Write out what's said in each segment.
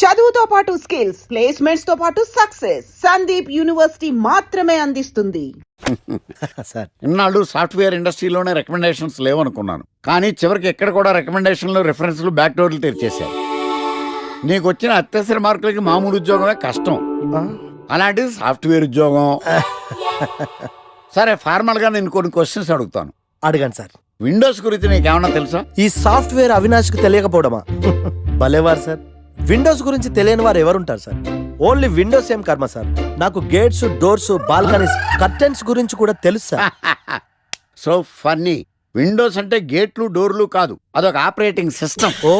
చదువుతో పాటు skills, placements తో పాటు సక్సెస్ సందీప్ యూనివర్సిటీ మాత్రమే అందిస్తుంది. సార్ ఇన్నాళ్ళు సాఫ్ట్వేర్ ఇండస్ట్రీలోనే రికమెండేషన్స్ లేవనుకున్నాను, కానీ చివరికి ఎక్కడ కూడా రికమెండేషన్లు రిఫరెన్స్లు బ్యాక్ డోర్లు తెరిచేశారు. నీకు వచ్చిన అత్యవసర మార్కులకి మామూలు ఉద్యోగమే కష్టం, అలాంటిది సాఫ్ట్వేర్ ఉద్యోగం. సరే, ఫార్మల్ గా నేను కొన్ని క్వశ్చన్స్ అడుగుతాను. అడగండి సార్. విండోస్ గురించి నీకేమన్నా తెలుసా? ఈ సాఫ్ట్వేర్ అవినాష్కి తెలియకపోవడమా? భలేవారు సార్. విండోస్ గురించి తెలియని వారు ఎవరుంటారు సార్? ఓన్లీ విండోస్ ఏం కర్మ సార్, నాకు గేట్స్, డోర్స్, బాల్కనీస్, కర్టెన్స్ గురించి కూడా తెలుసు సార్. So funny. విండోస్ అంటే గేట్లు డోర్లు కాదు, అదొక operating system. Oh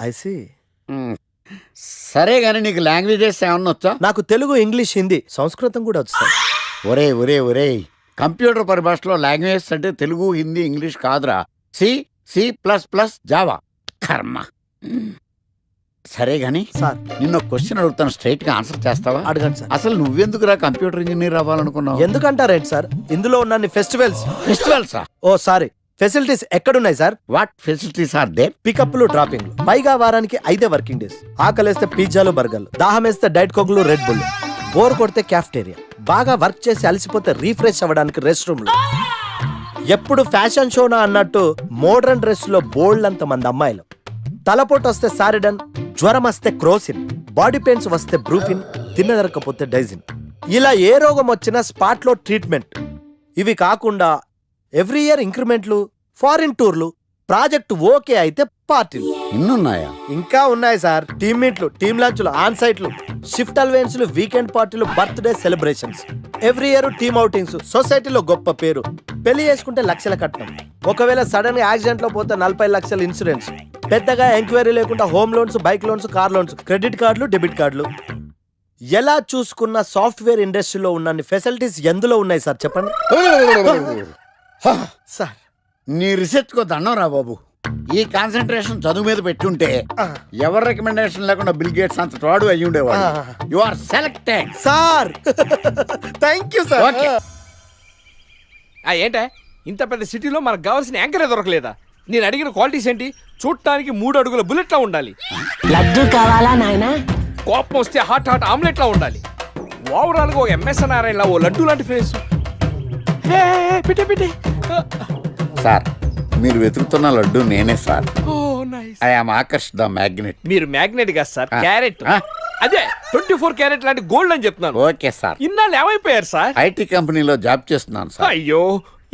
I see. సరే గానీ నీకు లాంగ్వేజెస్ ఏమన్నా వచ్చా? నాకు తెలుగు, ఇంగ్లీష్, హిందీ, సంస్కృతం కూడా వచ్చు సార్. ఒరే ఒరే ఒరే, కంప్యూటర్ పరిభాషలో లాంగ్వేజెస్ అంటే తెలుగు, హిందీ, ఇంగ్లీష్ కాదురా. C, C plus plus, Java. కర్మ. సరే గాని సార్ నిన్న క్వశ్చన్ అడుగుతాను, స్ట్రైట్ గా ఆన్సర్ చేస్తావా? అడగండి సార్. అసలు నువ్వెందుకురా కంప్యూటర్ ఇంజనీర్ అవ్వాలనుకున్నావు? ఎందుకంటారేంటి సార్, ఇందులో ఉన్న ఫెస్టివల్స్. ఫెస్టివల్సా? ఓ సారీ, ఫెసిలిటీస్ ఎక్కడున్నాయి sir? What facilities are there? పికప్లు, డ్రాపింగ్లు, పైగా వారానికి 5 వర్కింగ్ డేస్. ఆకలేస్తే పిజ్జాలు, బర్గర్లు, దాహం వేస్తే డైట్ కోక్లు, రెడ్ బుల్, బోర్ కొడితే క్యాఫ్టేరియా, బాగా వర్క్ చేసి అలసిపోతే రీఫ్రెష్ అవ్వడానికి రెస్ట్ రూమ్లు. ఎప్పుడు ఫ్యాషన్ షోనా అన్నట్టు మోడర్న్ డ్రెస్ లో బోల్డ్ అంత మంది అమ్మాయిలు. తలపోటు వస్తే సారిడన్, జ్వరం వస్తే క్రోసిన్, బాడీ పెయిన్స్ వస్తే బ్రూఫిన్, తిన్నదరకపోతే డైజిన్. ఇలా ఏ రోగం వచ్చినా స్పాట్ లో ట్రీట్మెంట్. ఇవి కాకుండా ఎవ్రీ ఇయర్ ఇంక్రిమెంట్లు, ఫారిన్ టూర్లు, ప్రాజెక్ట్ ఓకే అయితే పార్టీలు. ఇన్నున్నాయా? ఇంకా ఉన్నాయి సార్. టీమ్ మీట్లు, టీమ్ లంచ్లు, ఆన్ సైట్లు, షిఫ్ట్ అలవెన్స్లు, వీకెండ్ పార్టీలు, birthday celebrations, every year team outings, సొసైటీలో గొప్ప పేరు. పెళ్లి చేసుకుంటే లక్షల కట్నం, ఒకవేళ సడన్ యాక్సిడెంట్ లో పోతే 40 లక్షల ఇన్సూరెన్స్, పెద్దగా ఎంక్వైరీ లేకుండా home loans, bike loans, car loans, credit కార్డులు, డెబిట్ కార్డులు. ఎలా చూసుకున్న సాఫ్ట్వేర్ ఇండస్ట్రీలో ఉన్న ఫెసిలిటీస్ ఎందులో ఉన్నాయి సార్ చెప్పండి సార్. నీ రీసెర్చ్ కో దండం రా బాబు. ఈ కాన్సన్ట్రేషన్ చదువు మీద పెట్టుంటే ఎవరి రికమెండేషన్ లేకుండా బిల్ గేట్స్ అంత తోడు అయ్యి ఉండేవాడు. You are selected sir. Thank you sir. Okay. ఏంటే ఇంత పెద్ద సిటీలో మనకు కావాల్సిన యాంకరే దొరకలేదా? నేను అడిగిన క్వాలిటీస్ ఏంటి? చూడటానికి 3 అడుగుల బుల్లెట్లా ఉండాలి, లడ్డు కావాలా నాయనా, కోపం వస్తే హాట్ హాట్ ఆమ్లెట్లా ఉండాలి, ఓవరాల్ గా ఒక ఎంఎస్ఎన్ నారాయణ ఓ లడ్డు లాంటి ఫేస్. పెట్టే సార్, మీరు వెతుకుతున్న లడ్డు నేనే sir. Oh nice. I am Akarsh the magnet. మీరు మ్యాగ్నెట్ గా సార్, క్యారెట్. అదే 24 క్యారెట్ లాంటి గోల్డ్ అని చెప్తున్నాను. Okay sir. ఇన్నాళ్ళు ఏమైపోయారు సార్? ఐటీ కంపెనీలో జాబ్ చేస్తున్నాను సార్. అయ్యో,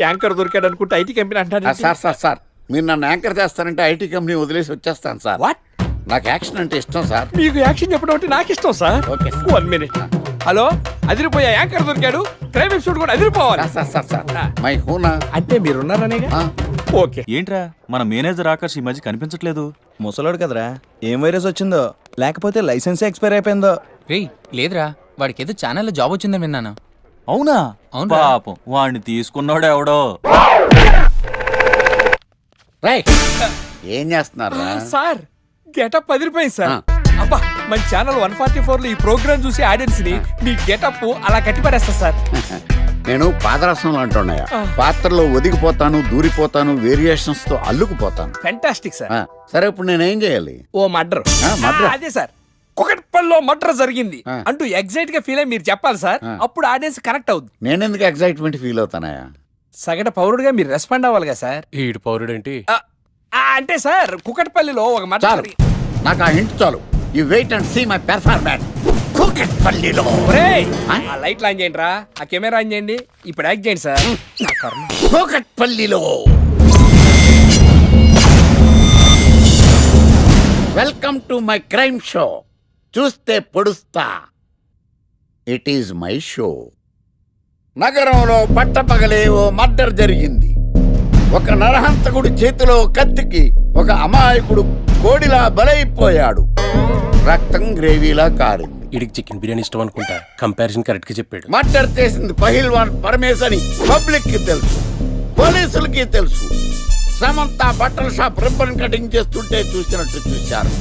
యాంకర్ దొరికాడు అనుకుంటే ఐటీ కంపెనీ అంటారు. సార్ సార్ సార్, మీరు నన్ను యాంకర్ చేస్తారంటే ఐటీ కంపెనీ వదిలేసి వచ్చేస్తాను సార్. వాట్? నాకు యాక్షన్ అంటే ఇష్టం సార్. మీకు యాక్షన్ చెప్పడం అంటే నాకు ఇష్టం sir. Okay sir. 1 minute. Hello, అదిరిపోయా యాంకర్ దొరికాడు, క్రైమ్ ఎపిసోడ్ కూడా అదిరిపోవాలి. సార్ సార్ సార్ మై హూనా. అంటే మీరున్నారనేగా. ఓకే. ఏంట్రా మన మేనేజర్ ఆకర్ష్ ఈ మధ్య కనిపించట్లేదు? ముసలోడు కదరా, ఏం వైరస్ వచ్చిందో, లేకపోతే లైసెన్స్ ఎక్స్పైర్ అయిపోయిందో. రేయ్ లేదురా, వాడికి ఏదో ఛానల్లో జాబ్ వచ్చిందని విన్నాను. అవునా? అవునురా. పాపం వాడిని తీసుకున్నాడు ఎవడో. రైట్. ఏం చేస్తున్నారు? సార్ గెటప్ అదిరిపోయింది సార్. అబ్బా, మన ఛానల్ 144 లో ఈ ప్రోగ్రామ్ చూసి ఆడియన్స్ ని మీ గెటప్ అలా కట్టిపడేస్తా సార్. నేను పాదరసం అంటున్నాయా, పాత్రలో ఒదిగిపోతాను, దూరిపోతాను, వేరియేషన్స్ తో అల్లుకుపోతాను. Fantastic sir. సరే, ఇప్పుడు నేనేం చేయాలి? ఓ మర్డర్. మర్డర్? అదే సార్, కుకట్పల్లిలో మర్డర్ జరిగింది అంటూ ఎగ్జైట్ గా ఫీల్ అయ్యి మీరు చెప్పాలి సార్. అప్పుడు ఆడియన్స్ కనెక్ట్ అవుద్ది. నేనెందుకు ఎక్సైట్మెంట్ ఫీల్ అవుతానయా? సగటు పౌరుడుగా మీరు రెస్పాండ్ అవ్వాలి కదా సార్. ఈడు పౌరుడేంటి? అంటే సార్, కుకట్పల్లిలో ఒక మర్డర్. చాలు, నాకు ఆ హింట్ చాలు. You wait and see my performance. కుకట్పల్లిలో. ఒరేయ్, ఆ లైట్లు ఆన్ చేయండి రా, ఆ కెమెరా ఆన్ చేయండి, ఇప్పుడు యాక్ట్ చేయండి సార్. కుకట్పల్లిలో. Welcome to my crime show. చూస్తే పొడుస్తా. It is my show. నగరంలో పట్టపగలే ఓ మర్డర్ జరిగింది. ఒక నరహంతకుడి చేతిలో కత్తికి ఒక అమాయకుడు కోడిలా బలైపోయాడు. రక్తం గ్రేవీలా కారింది. ఇడికి చికెన్ బిర్యానీ ఇష్టం అనుకుంటా, కంపారిజన్ కరెక్ట్ గా చెప్పాడు. మర్డర్ చేసింది పహిల్వాన్ పరమేశ్ అని పబ్లిక్ కి తెలుసు, పోలీసులకి తెలుసు. సమంత బట్టల షాప్ రిబ్బన్ కటింగ్ చేస్తుంటే చూసినట్టు చూశారు.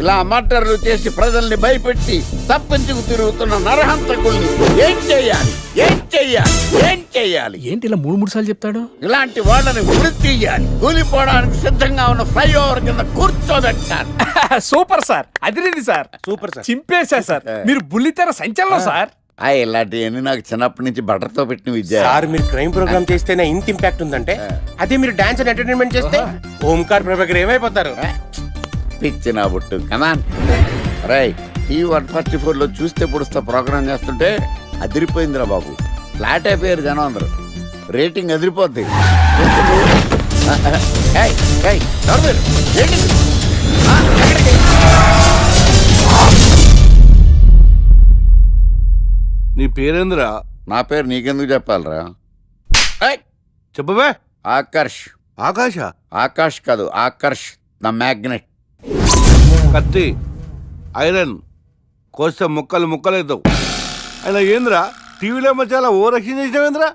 ఇలా మర్డర్లు చేసి ప్రజల్ని భయపెట్టి తప్పించుకు తిరుగుతున్న నరహంతకుల్ని ఏం చెయ్యాలి ఏం చెయ్యాలి ఏం చెయ్యాలి? ఏంటి ఇలా మూడు సార్లు చెప్తాడు? ఇలాంటి వాళ్ళని ఉరి తీయాలి. కూలిపోవడానికి సిద్ధంగా ఉన్న ఫ్లైఓవర్ కింద కూర్చోబెట్టాలి. సూపర్ సార్, అదిరింది సార్, సూపర్ సార్. చింపేశా సార్. మీరు బుల్లితెర సంచలనం సార్. ఇలాంటివన్నీ నాకు చిన్నప్పటి నుంచి బట్టర్తో పెట్టిన విద్య. సార్ మీరు క్రైమ్ ప్రోగ్రామ్ చేస్తేనే ఇంత ఇంపాక్ట్ ఉందంటే అదే మీరు డాన్స్ అండ్ ఎంటర్టైన్మెంట్ చేస్తే ఓంకార్ ప్రభాకర్ ఏమైపోతారు? పిచ్చి నా బుట్టు కమాన్. రై ఈ 144 లో చూస్తే పొడుస్తా ప్రోగ్రామ్ చేస్తుంటే అదిరిపోయిందిరా బాబు. ఫ్లాట్ అయిపోయారు జనం అందరూ. రేటింగ్ అదిరిపోద్ది. ఏయ్, ఏయ్, ఎవరు మీరు? ఏంటిది? ఎక్కడికి? నీ పేరేందిరా? నా పేరు నీకెందుకు చెప్పాలరా? ఏయ్, చెప్పవే. ఆకర్ష్. ఆకాశ. ఆకాష్ కాదు, ఆకర్ష్ ద మ్యాగ్నెట్. కత్తి, ఐరన్ కోస్తే ముక్కలు ముక్కలవుతావు. అయినా ఏంద్రా టీవీలో మధ్య ఓ రక్షణ చేసినావేంద్రా?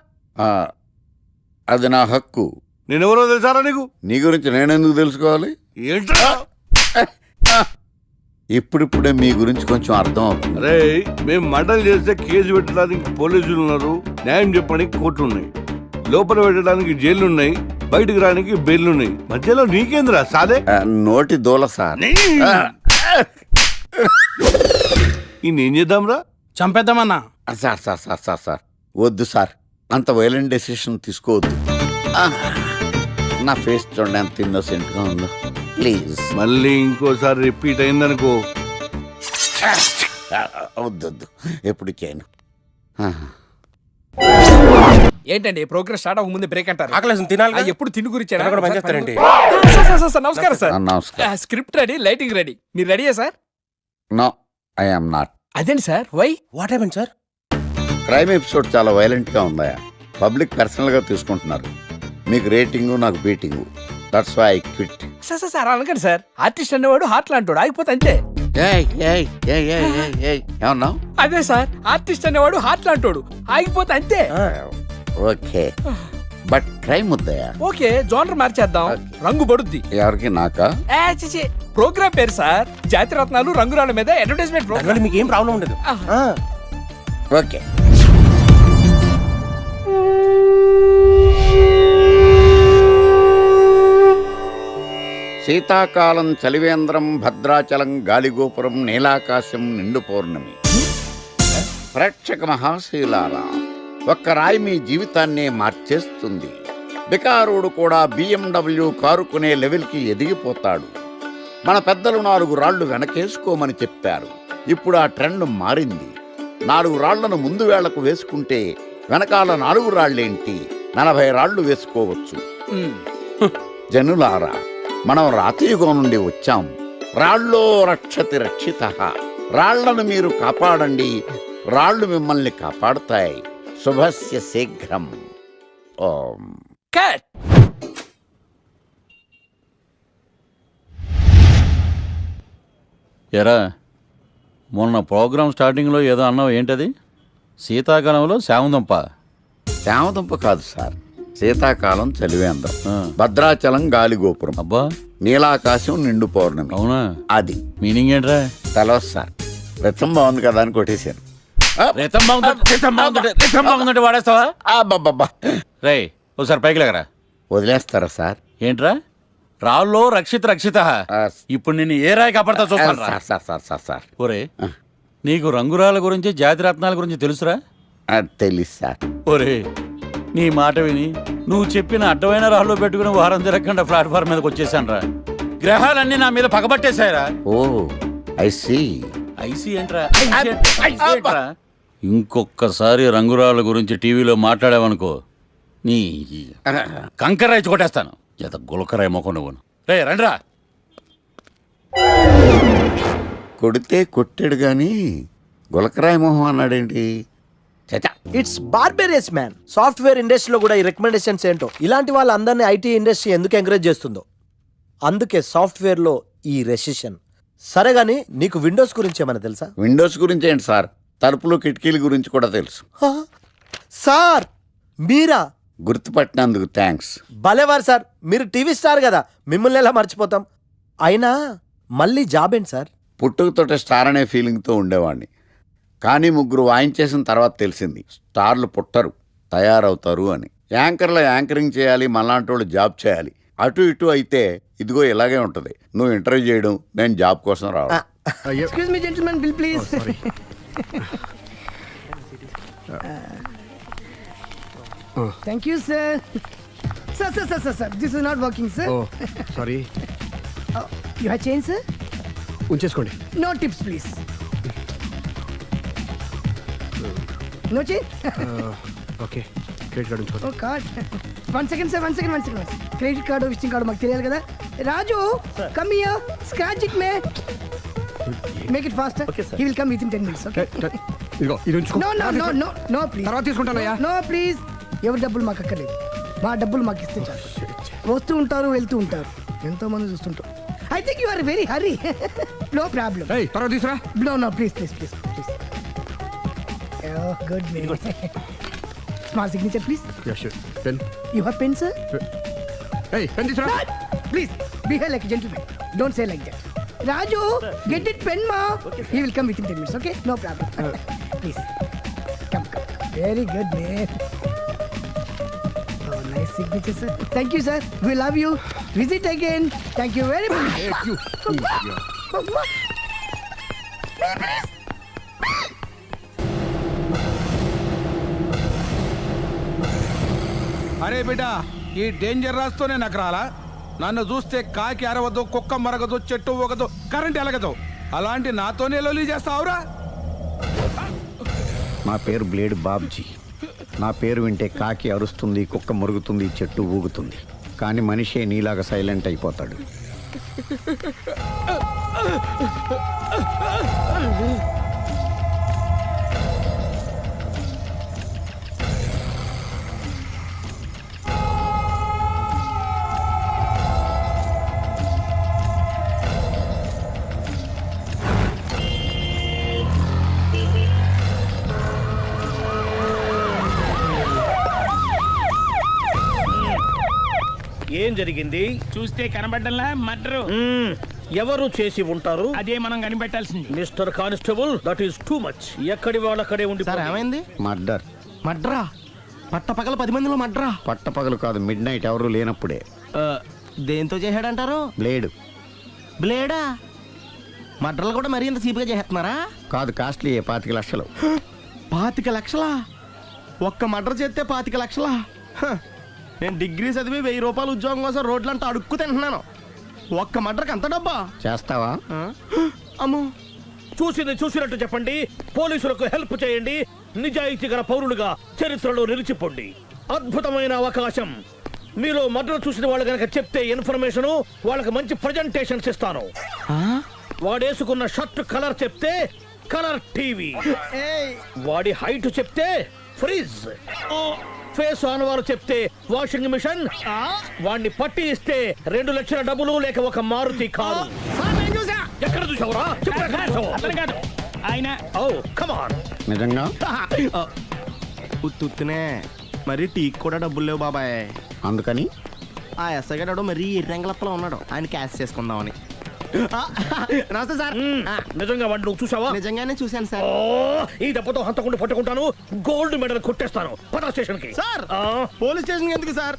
అది నా హక్కు. నేనెవరో తెలుసారా నీకు? నీ గురించి నేనెందుకు తెలుసుకోవాలి? ఏంట్రా? ఇప్పుడిప్పుడే మీ గురించి కొంచెం అర్థం అవుతుంది. అరే మేము మంటలు చేస్తే కేసు పెట్టడానికి పోలీసులు ఉన్నారు, న్యాయం చెప్పడానికి కోర్టులు ఉన్నాయి, లోపల పెట్టడానికి జైలు ఉన్నాయి, బయటకు రానికి బెయిల్ ఉన్నాయి. మధ్యలో నీకేంద్రా సాదే? నోటి దూల సార్. ఈయనేం చేద్దాంరా? చంపేద్దామన్నా. Sir sir sir sir sir వద్దు సార్, అంత వైలెంట్ డెసిషన్ తీసుకోవద్దు. నా ఫేస్ చూడండి ఎంత ఇన్నోసెంట్గా ఉందో. ప్లీజ్ మళ్ళీ ఇంకోసారి రిపీట్ అయిందనుకో. వద్దొద్దు, ఎప్పుడు చేయను. ఏంటండి ప్రోగ్రెస్ స్టార్ట్ అవ్వక ముందే బ్రేక్ అంటారు? ఆకలేసం తినాలి. ఎప్పుడు తిండి గురించి కూడా పని చేస్తారేంటి? నమస్కారం సార్. నమస్కారం. Script ready, lighting ready. మీరు రెడీయా sir? No, I am not. అదేంటి sir, why? What happen sir? Crime episode చాలా వైలెంట్ గా ఉందా? పబ్లిక్ పర్సనల్ గా తీసుకుంటున్నారు. మీకు రేటింగు, నాకు beating. That's why I quit. Sir sir sir అనకండి సార్. ఆర్టిస్ట్ అనేవాడు హార్ట్ లాంటోడు, ఆగిపోతే అంతే. ఏమన్నావు? అదే సార్, ఆర్టిస్ట్ అనేవాడు హార్ట్ లాంటోడు, ఆగిపోతే అంతే. ఓకే, బట్ క్రైమ్ వద్దయా? ఓకే, జోనర్ మార్చేద్దాం. రంగు పడుద్ది. ఎవరికి? నాకా? ప్రోగ్రామ్ పేరు సార్ జాతిరత్నాలు రంగురాళ్ళ మీద అడ్వర్టైజ్మెంట్ దానివల్ల ప్రోగ్రామ్. మీకు ఏం ప్రాబ్లం ఉండదు. ఓకే. శీతాకాలం చలివేంద్రం, భద్రాచలం గాలిగోపురం, నీలాకాశం, నిండు పౌర్ణమి. ప్రేక్షక మహాశీలారా, ఒక్క రాయి మీ జీవితాన్నే మార్చేస్తుంది. బికారుడు కూడా BMW కారు కొనే లెవెల్కి ఎదిగిపోతాడు. మన పెద్దలు 4 రాళ్లు వెనకేసుకోమని చెప్పారు. ఇప్పుడు ఆ ట్రెండ్ మారింది. 4 రాళ్లను ముందు వేళ్లకు వేసుకుంటే వెనకాల 4 రాళ్లేంటి 40 రాళ్లు వేసుకోవచ్చు. జనులారా, మనం రాతియుగం నుండి వచ్చాం. రాళ్ళో రక్షతి రక్షిత. రాళ్లను మీరు కాపాడండి, రాళ్లు మిమ్మల్ని కాపాడుతాయి. శుభస్య శీఘ్రం. ఓం. కట్. ఎరా, మొన్న ప్రోగ్రామ్ స్టార్టింగ్లో ఏదో అన్నావు, ఏంటది? శీతాకాలంలో శామదుంప. శామదుంప కాదు సార్, శీతాకాలం చలివేంద్రం, భద్రాచలం గాలిగోపురం, అబ్బా నీలాకాశం, నిండు పౌర్ణమి. అవునా? అది మీనింగ్ ఏంట్రా? తెలవదు సార్. రతం బాగుంది కదా అని కొట్టేశాను. వాడేస్తావా? రే ఒకసారి పైకి లేకరా. వదిలేస్తారా సార్? ఏంట్రా? రాళ్ళో రక్షిత రక్షిత. ఇప్పుడు నేను ఏ రాయి కాపాడతా చూస్తాను. Sir sir sir sir sir ఒరే, నీకు రంగురాల గురించి, జాతి రత్నాల గురించి తెలుసురా? తెలుసు సార్. ఒరే, నీ మాట విని నువ్వు చెప్పిన అడ్డమైన రాళ్ళు పెట్టుకుని వారం తిరగకుండా ప్లాట్ఫామ్ మీదకి వచ్చేసాను రా. గ్రహాలన్నీ నా మీద పగబట్టేశాయరా. ఓ ఐసీ. ఐసీ ఏంట్రా? ఇంకొక్కసారి రంగురాళ్ళ గురించి టీవీలో మాట్లాడావనుకో, నీ కంకర రైచి కొట్టేస్తాను. ఎంత గులకరాయి మొక్క నువ్వు. రే రండ్రా. కొడితే కొట్టాడు గాని గులకరాయి మొహం అన్నాడేంటి? It's barbarous man. సాఫ్ట్వేర్ ఇండస్ట్రీలో కూడా ఈ రికమెండేషన్స్ ఏంటో, ఇలాంటి వాళ్ళందరినీ ఐటీ ఇండస్ట్రీ ఎందుకు ఎంకరేజ్ చేస్తుందో. అందుకే సాఫ్ట్వేర్లో ఈ రెసిషన్. సరే గానీ, నీకు విండోస్ గురించి ఏమైనా తెలుసా? విండోస్ గురించి ఏంటి సార్, తలుపులు కిటికీల గురించి కూడా తెలుసు. సార్ మీరా? గుర్తుపట్టినందుకు థ్యాంక్స్. భలేవారు సార్, మీరు టీవీ స్టార్ కదా, మిమ్మల్ని ఎలా మర్చిపోతాం. అయినా మళ్ళీ జాబ్ ఏంటి సార్? పుట్టుకతోటే స్టార్ అనే ఫీలింగ్తో ఉండేవాడిని. కానీ ముగ్గురు వాయించేసిన తర్వాత తెలిసింది స్టార్లు పుట్టరు, తయారవుతారు అని. యాంకర్లో యాంకరింగ్ చేయాలి, మళ్ళాంటి వాళ్ళు జాబ్ చేయాలి. అటు ఇటు అయితే ఇదిగో ఇలాగే ఉంటుంది. నువ్వు ఇంటర్వ్యూ చేయడం, నేను జాబ్ కోసం రావడం. Excuse me gentlemen, bill please. Thank you sir. Sir this is not working sir. Sorry, you have change sir? ఉంచేసుకోండి. No tips please. No change? Okay, credit card ఉంచుకోండి. Oh card. One second sir, one second. Credit card, visiting card మాకు తెలియాలి కదా. Raju, come here, scratch it మే. Make it fast. He will come within 10 minutes. Okay, ఇదిగో ఇది ఉంచుకో. No please. తర్వాత తీసుకుంటానయ్యా. No please. ఎవరి డబ్బులు మాకు అక్కర్లేదు, మా డబ్బులు మాకు ఇస్తే చాలు. వస్తూ ఉంటారు, వెళ్తూ ఉంటారు, ఎంతో మంది చూస్తుంటారు. I think you are very hurry. No problem. తర్వాత తీసురా. No please. గుడ్ మే. Small signature please. Pen. You have pen sir? Pen తీసురా. Please behave like a gentleman. Don't say like that. Raju, get it pen ma. He will come within 10 minutes. Okay, no problem. Please come. Very good man. Oh, nice signature, sir. Thank you, sir. We love you. Visit again. Thank you very much. Thank you. అరే బిడ్డ, ఈ danger రాస్తూనే నాకు రాలా. నన్ను చూస్తే కాకి అరవదు, కుక్క మరగదు, చెట్టు ఊగదు, కరెంట్ ఎలగదు. అలాంటి నాతోనే లొలి చేస్తావురా? నా పేరు బ్లేడ్ బాబ్జీ. నా పేరు వింటే కాకి అరుస్తుంది, కుక్క మురుగుతుంది, చెట్టు ఊగుతుంది. కానీ మనిషే నీలాగా సైలెంట్ అయిపోతాడు. ఏం జరిగింది? చూస్తే కనబడ్డంలా మర్డరు. ఎవరు చేసి ఉంటారు? అదే మనం కనిపెట్టాల్సింది. Mister constable, that is too much. ఎక్కడి వాళ్ళక్కడే ఉండి. ఏమైంది? మర్డర్. మడ్రా? పట్టపగల 10 మందిలో మడ్రా? పట్టపగలు కాదు, మిడ్ నైట్ ఎవరు లేనప్పుడే. దేంతో చేశాడంటారు? బ్లేడ్. బ్లేడా? మడ్రలు కూడా మరీ ఇంత చీప్గా చేస్తున్నారా? కాదు, కాస్ట్లీ 25 లక్షలు. 25 లక్షలా? ఒక్క మడ్ర చేస్తే 25 లక్షలా? నేను డిగ్రీ చదివి 1000 రూపాయలు ఉద్యోగం కోసం రోడ్లంతా అడుక్కు తింటున్నాను. ఒక్క మడ్రకి అంత డబ్బా? చేస్తావా? అమ్మో. చూసింది చూసినట్టు చెప్పండి. పోలీసులకు హెల్ప్ చేయండి. నిజాయితీ గల పౌరులుగా చరిత్రలో నిలిచిపోండి. అద్భుతమైన అవకాశం. మీలో మర్డర్ చూసిన వాళ్ళు కనుక చెప్తే ఇన్ఫర్మేషన్, వాళ్ళకి మంచి ప్రజెంటేషన్స్ ఇస్తాను. వాడేసుకున్న షర్ట్ కలర్ చెప్తే కలర్ టీవీ, వాడి హైట్ చెప్తే ఫ్రిజ్, ఫేస్ ఆన్ వారు చెప్తే వాషింగ్ మిషన్, వాడిని పట్టి ఇస్తే 2 లక్షల డబ్బులు లేక ఒక మారుతి కారు. ఎక్కడ చూసావురా? ఆయన నిజంగా ఉత్తునే మరి టీకి కూడా డబ్బులు లేవు బాబాయ్. అందుకని ఆ ఎస్ఐ గారు మరీ ఎర్రంగలప్పలో ఉన్నాడు, ఆయన క్యాష్ చేసుకుందామని. నమస్తే సార్. నిజంగా వాడిని నువ్వు చూసావా? నిజంగానే చూశాను సార్. ఈ దెబ్బతో హంతకుండా పట్టుకుంటాను, గోల్డ్ మెడల్ కొట్టేస్తాను. పద స్టేషన్ కి. సార్, పోలీస్ స్టేషన్ ఎందుకు సార్?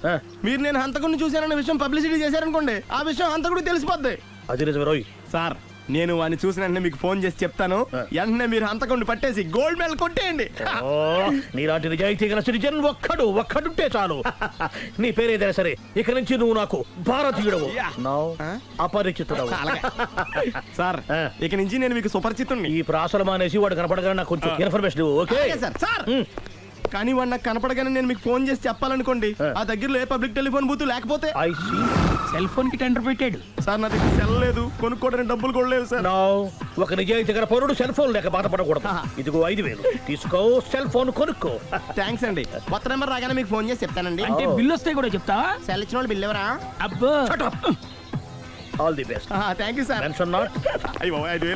మీరు నేను హంతకుడిని చూశానన్న విషయం పబ్లిసిటీ చేశారనుకోండి, ఆ విషయం హంతకుడికి తెలిసిపోద్ది. అది నిజమే రోయ్. సార్, నేను వాడిని చూసిన వెంటనే మీకు ఫోన్ చేసి చెప్తాను. వెంటనే మీరు హంతకుడిని పట్టేసి గోల్డ్ మెడల్ కొట్టేయండి. నీలాంటి నిజాయితీ గల సిటిజన్ ఒక్కడుంటే చాలు. నీ పేరేదైనా సరే, ఇక నుంచి నువ్వు నాకు భారతీయుడవు, అపరిచితుడవు. సార్, ఇక నుంచి నేను మీకు సుపరిచితుడిని. ఈ ప్రాసలు మానేసి వాడు కనపడగానే నాకు కొంచెం ఇన్ఫర్మేషన్. Okay sir. కానీ వాడు నాకు కనపడగానే నేను మీకు ఫోన్ చేసి చెప్పాలనుకోండి, ఆ దగ్గరలో ఏ పబ్లిక్ టెలిఫోన్ బూత్ లేకపోతే. సెల్ ఫోన్ కి టెండర్ పెట్టాడు సార్. నా దగ్గర సెల్ లేదు, కొనుక్కోవడానికి డబ్బులు కూడా లేవు సార్. ఒక నిజాయితీ గల పౌరుడు సెల్ ఫోన్ లేక బాధపడకూడదు. ఇదిగో 5,000 తీసుకో, సెల్ ఫోన్ కొనుక్కో. థ్యాంక్స్ అండి. కొత్త నెంబర్ రాగానే మీకు ఫోన్ చేసి చెప్తానండి. అంటే బిల్ వస్తే కూడా చెప్తావా? సెల్ ఇచ్చిన వాళ్ళు బిల్ ఎవరా? అబ్బో. All the best. Thank you sir. Mention not.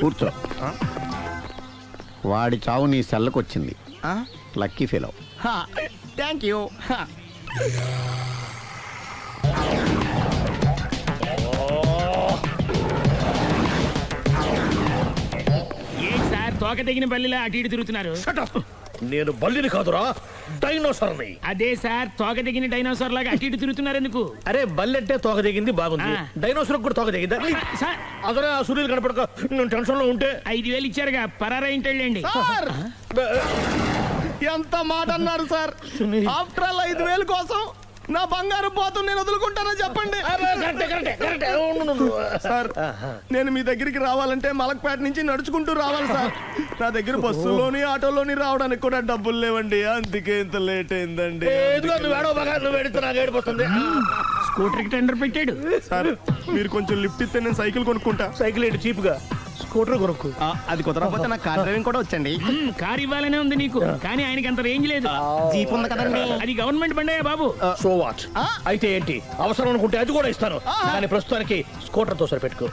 కూర్చో. వాడి చావు నీ సెల్లకు వచ్చింది. Lucky fellow. Thank you. తోక తెగిన బల్లిలా అటు ఇటు తిరుగుతున్నారు? Shut up! నేను బల్లిని కాదురా, డైనోసార్ని. అదే సార్, తోక తెగిన డైనోసార్ లాగా అటు ఇటు తిరుగుతున్నారు ఎందుకు? అరే బల్లెట్టే తోక దిగింది బాగుంది, డైనోసార్ కూడా తోక దిగిందా? సార్ అదరే ఆ సూర్యులు కనపడక నేను టెన్షన్ లో ఉంటే 5,000 ఇచ్చారుగా, పరారా ఇంటండి. సార్ ఎంత మాట అన్నారు సార్? ఆఫ్టర్ ఆల్ 5,000 కోసం నా బంగారు పోతుంది నేను వదులుకుంటానో చెప్పండి. సార్ నేను మీ దగ్గరికి రావాలంటే మలక్పేట నుంచి నడుచుకుంటూ రావాలి సార్. నా దగ్గర బస్సులోని ఆటోలోని రావడానికి కూడా డబ్బులు లేవండి, అందుకే ఇంత లేట్ అయిందండి. స్కూటర్ కి టెండర్ పెట్టాడు. సార్ మీరు కొంచెం లిఫ్ట్ ఇస్తే నేను సైకిల్ కొనుక్కుంటా. సైకిల్ ఏంటి చీప్ గా, స్కూటర్ కొనుక్కు. అది కుదరకపోతే నాకు కార్ డ్రైవింగ్ కూడా వచ్చండి. కార్ ఇవ్వాలనే ఉంది నీకు, కానీ ఆయనకి అంత రేంజ్ లేదు. జీప్ ఉంది కదండి. అది గవర్నమెంట్ బండే బాబు. So what? అయితే ఏంటి, అవసరం అనుకుంటే అది కూడా ఇస్తాను, కానీ ప్రస్తుతానికి స్కూటర్ తో సరిపెట్టుకో.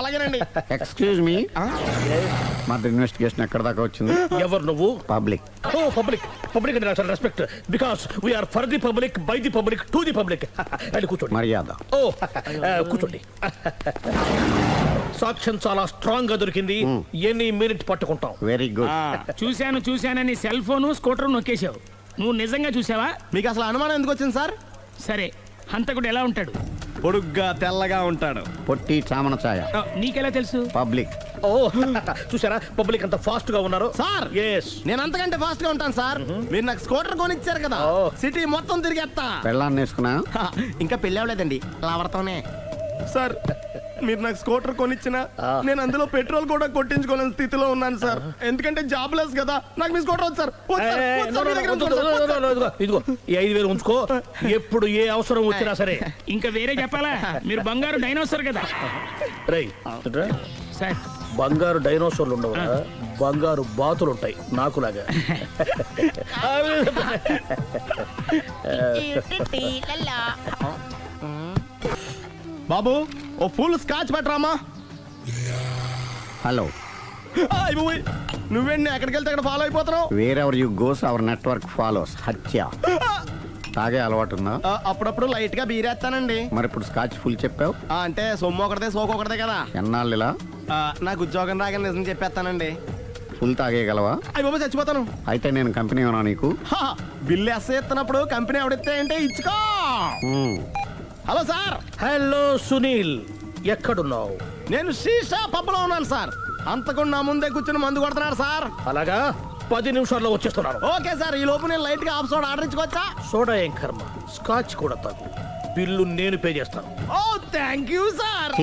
అలాగేనండి. ఎక్స్క్యూజ్ మీ, మా ఇన్వెస్టిగేషన్ ఎక్కడ దాకా వచ్చింది? ఎవరు నువ్వు? పబ్లిక్. ఓ పబ్లిక్. పబ్లిక్ అంటే చాలా respect, because we are for the public, by the public, to the public. అది కూర్చోండి. మర్యాద. ఓ కూర్చోండి. సాక్ష్యం చాలా స్ట్రాంగ్ గా దొరికింది, ఎన్ని మినిట్ పట్టుకుంటాం. Very good. చూశానని సెల్ ఫోను స్కూటర్ నొక్కేశావు. నువ్వు నిజంగా చూసావా? మీకు అసలు అనుమానం ఎందుకు వచ్చింది సార్? సరే, హంతకుడు ఎలా ఉంటాడు? పొడుగ్గా తెల్లగా ఉంటాడు. పొట్టి చామన ఛాయ. నీకెలా తెలుసు? పబ్లిక్. ఓ చూసారా పబ్లిక్ అంత ఫాస్ట్ గా ఉన్నారు. సార్ ఎస్, నేను అంతకంటే ఫాస్ట్ గా ఉంటాను సార్. మీరు నాకు స్కూటర్ కొనిచ్చారు కదా, సిటీ మొత్తం తిరిగేస్తా. పెళ్ళాన్ని వేసుకున్నా? ఇంకా పెళ్ళి అవ్వలేదండి, లవర్తోనే. సార్ మీరు నాకు స్కూటర్ కొనిచ్చిన నేను అందులో పెట్రోల్ కూడా కొట్టించుకోలేని స్థితిలో ఉన్నాను సార్. ఎందుకంటే జాబ్ లెస్ కదా, నాకు మీ స్కూటర్ వద్దు సార్. ఇదిగో ఈ 5,000 ఉంచుకో, ఎప్పుడు ఏ అవసరం వచ్చినా సరే. ఇంకా వేరే చెప్పాలా? మీరు బంగారు డైనోసార్ కదా. రై సార్ బంగారు డైనోసార్లు ఉండవు, బంగారు బాతులు ఉంటాయి నాకులాగా. బాబు ఓ ఫుల్ స్కాచ్ పెట్టరామా. హలో. నువ్వేండి ఎక్కడికి వెళ్తే అక్కడ ఫాలో అయిపోతున్నావు? Wherever you goes our network follows. హత్య. తాగే అలవాటు ఉందా? అప్పుడప్పుడు లైట్ గా బీరేస్తానండి. మరి ఇప్పుడు స్కాచ్ ఫుల్ చెప్పావు అంటే సొమ్ము ఒకటిదే సోకు ఒకటిదే కదా. ఎన్నాళ్ళు ఇలా? నాకు ఉద్యోగం రాగానే నిజం చెప్పేస్తానండి. ఫుల్ తాగేయగలవా? అయ్యి బాబు చచ్చిపోతాను. అయితే నేను కంపెనీ ఉన్నా నీకు? బిల్లు ఎస్ ఎత్తినప్పుడు కంపెనీ ఎవడిస్తే అంటే ఇచ్చుకో. Hello sir. హలో సునీల్, ఎక్కడున్నావు? నేను శీషా పబ్లో ఉన్నాను సార్. అంతకుండా నా ముందే కూర్చుని మందు కొడుతున్నాడు సార్. అలాగా, 10 నిమిషాల్లో వచ్చేస్తున్నాను. ఓకే సార్, ఈ లోపు నేను లైట్ గా హాఫ్ సోడా ఆర్డర్ ఇచ్చుకోవచ్చా? సోడా ఏం కర్మ, స్కాచ్ కూడా తాగు, బిల్లు నేను పే చేస్తాను. ఓ థ్యాంక్ యూ సార్.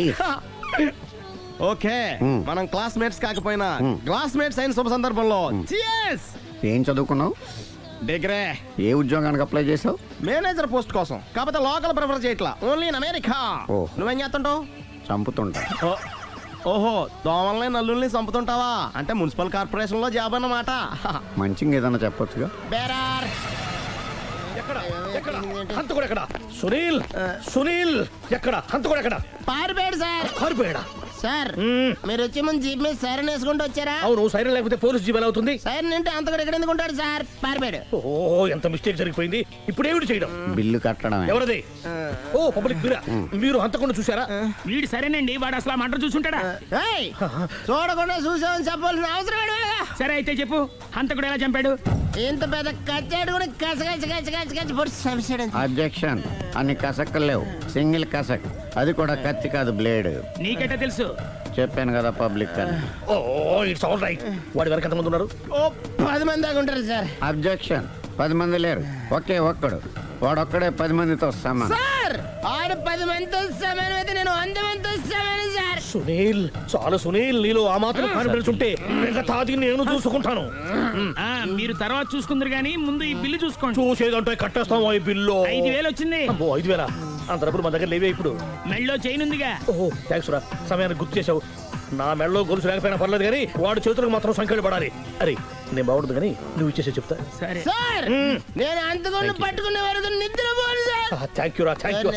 ఓకే, మనం క్లాస్మేట్స్ కాకపోయినా క్లాస్మేట్స్ అయిన శుభ సందర్భంలో cheers. ఏం చదువుకున్నావు? డిగ్రీ. ఏ ఉద్యోగానికి అప్లై చేసావు? మేనేజర్ పోస్ట్ కోసం, కాకపోతే లోకల్ ప్రిఫర్ చేయట్లా, ఓన్లీ ఇన్ అమెరికా. నువ్వేం చేస్తుంటావు? చంపుతుంటా. ఓహో, దోమల్ని నల్లుల్ని చంపుతుంటావా? అంటే మున్సిపల్ కార్పొరేషన్ లో జాబ్ అన్నమాట. మంచిగా ఏదన్నా చెప్పొచ్చుగా. బేరార్. హంతకుడు ఎక్కడ? సునీల్, సునీల్ ఎక్కడ? హంతకుడు ఎక్కడ? పారిపోయాడు సార్. పారిపోయాడా? సార్ మీరు వచ్చే ముందు జీప్ మీద సైరన్ వేసుకుంటూ వచ్చారా? అవును, సైరన్ లేకపోతే పోలీస్ జీవన్ అవుతుంది. సైరన్ అంటే అంతకుడు ఎక్కడ ఎందుకు ఉంటాడు సార్? పారిపోయాడు. ఓ ఎంత మిస్టేక్ జరిగిపోయింది. ఇప్పుడు ఏమిటి చేయడం? బిల్లు కట్టడమే. ఎవరది? ఓ పబ్లిక్ మీరా? మీరు హంతకుండా చూసారా? వీడు సరేనండి, వాడు అసలు ఆ మంట చూసుంటాడా? చూడకుండా చూసామని చెప్పాల్సిన అవసరం లేదు. సరే అయితే చెప్పు, హంతకుడు ఎలా చంపాడు? ఇంత పెద్ద కచ్చాడు కూడా అబ్జెక్షన్. అన్ని కసక్కలు లేవు, సింగిల్ కసక్, అది కూడా కత్తి కాదు, బ్లేడ్. నీకెట్టా తెలుసు? చెప్పాను కదా పబ్లిక్ అని. Oh it's all right. వాడి వరకు ఎంతమంది ఉన్నారు? ఓ 10 మంది దాకా ఉంటారు సార్. అబ్జెక్షన్. 10 మంది లేరు, ఒకే ఒక్కడు. వాడొక్కడే 10 మందితో సమానం. సార్ ఆడు 10 మందితో సమానం అయితే నేను 100 మందితో సమానం సార్. సునీల్, చాలు సునీల్, నీలో ఆ మాత్రం కాన్ఫిడెన్స్ ఉంటే మిగతాది నేను చూసుకుంటాను. మీరు తర్వాత చూసుకుందరు గానీ ముందు ఈ బిల్లు చూసుకోండి. చూసేదంటే కట్టేస్తాం ఈ బిల్లు. 5,000 వచ్చింది. 5,000 అంత డబ్బులు మన దగ్గర లేవే ఇప్పుడు. మెళ్ళో చైన్ ఉందిగా. ఓహో థ్యాంక్స్ రా, సమయానికి గుర్తు చేసావు. నా మెడలో గొలుసు లేకపోయినా పర్లేదు కానీ వాడు చేతులకు మాత్రం సంఖ్యలు పడాలి. అరే నేను బాగుంటుంది కానీ నువ్వు ఇచ్చేసే చెప్తా. సరే సార్, నేను అంతకుండా పట్టుకునే వరకు నిద్రపోను సార్. థ్యాంక్ యూ రా, థ్యాంక్ యూ.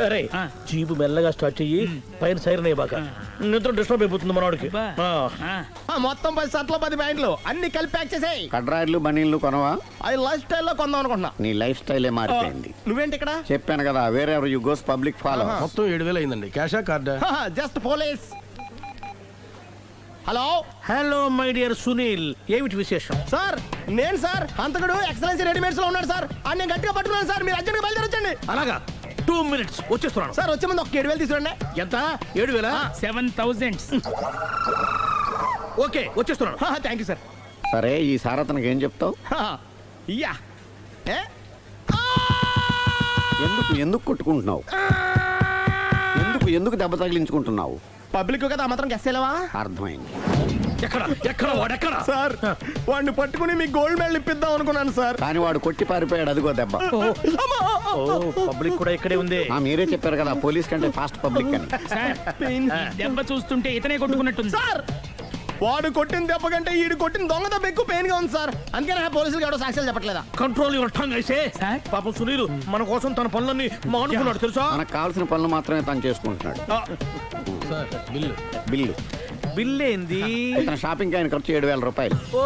అరే జీబు మెల్లగా స్టార్ట్ చెయ్యి, పైన సైరన్ అయ్యాక నిద్ర డిస్టర్బ్ అయిపోతుంది మనవాడికి. మొత్తం 10 షర్ట్లు 10 ప్యాంట్లు అన్ని కలిపి ప్యాక్ చేసేయ్. కడ్రాయిలు బనీళ్లు కొనవా? అవి లైఫ్ స్టైల్లో కొందాం అనుకుంటున్నా. నీ లైఫ్ స్టైలే మారిపోయింది. నువ్వేంటి ఇక్కడ? చెప్పాను కదా, వేరే ఎవరు యు గోస్ పబ్లిక్ ఫాలో. మొత్తం 7,000 అయిందండి. క్యాషా కార్డా? Just police. Hello hello my dear Sunil, ఏమిటి విశేషం? సార్ నేను సార్ హంతకుడు ఎక్సలెన్సీ రెడీమేడ్స్ లో ఉన్నాడు సార్. అని నేను గట్టిగా పట్టుకున్నాను సార్. మీరు అర్జెంట్గా బయలుదేరొచ్చండి. అలాగా, 2 minutes వచ్చేస్తున్నాను. సార్ వచ్చే ముందు ఒక 7,000 తీసుకురండి. ఎంత? 7,000? 7,000. ఓకే, వచ్చేస్తున్నాను. Thank you sir. సరే, ఈ సార్ అతనికి ఏం చెప్తావు? ఇయ్యా ఏ? ఎందుకు కొట్టుకుంటున్నావు? ఎందుకు దెబ్బ తగిలించుకుంటున్నావు? పబ్లిక్ కదా మాత్రం గెస్సేలేవా? అర్థమైంది. ఎక్కడ వాడెక్కడ? సార్ వాడిని పట్టుకుని మీకు గోల్డ్ మెడల్ ఇప్పిద్దాం అనుకున్నాను సార్. కానీ వాడు కొట్టి పారిపోయాడు, అదిగో దెబ్బ. పబ్లిక్ కూడా ఇక్కడే ఉంది. మీరే చెప్పారు కదా పోలీస్ కంటే ఫాస్ట్ పబ్లిక్ అని. దెబ్బ చూస్తుంటే ఇతనే కొట్టుకున్నట్టుంది. సార్ వాడు కొట్టిన దెబ్బ కంటే ఈడు కొట్టిన దొంగ దెబ్బ ఎక్కువ పెయిన్ గా ఉంది సార్. అందుకనే పోలీసులు ఎవడో సాక్ష్యాలు చెప్పట్లేదా? కంట్రోల్ యువర్ టంగ్ అయితే. పాపం సునీల్ మన కోసం తన పనులన్నీ మానుకున్నాడు తెలుసా? మనకు కావాల్సిన పనులు మాత్రమే తను చేసుకుంటున్నాడు. బిల్లు బిల్ ఏంది? ఇతను షాపింగ్ ఆయన ఖర్చు 7,000 రూపాయలు. ఓ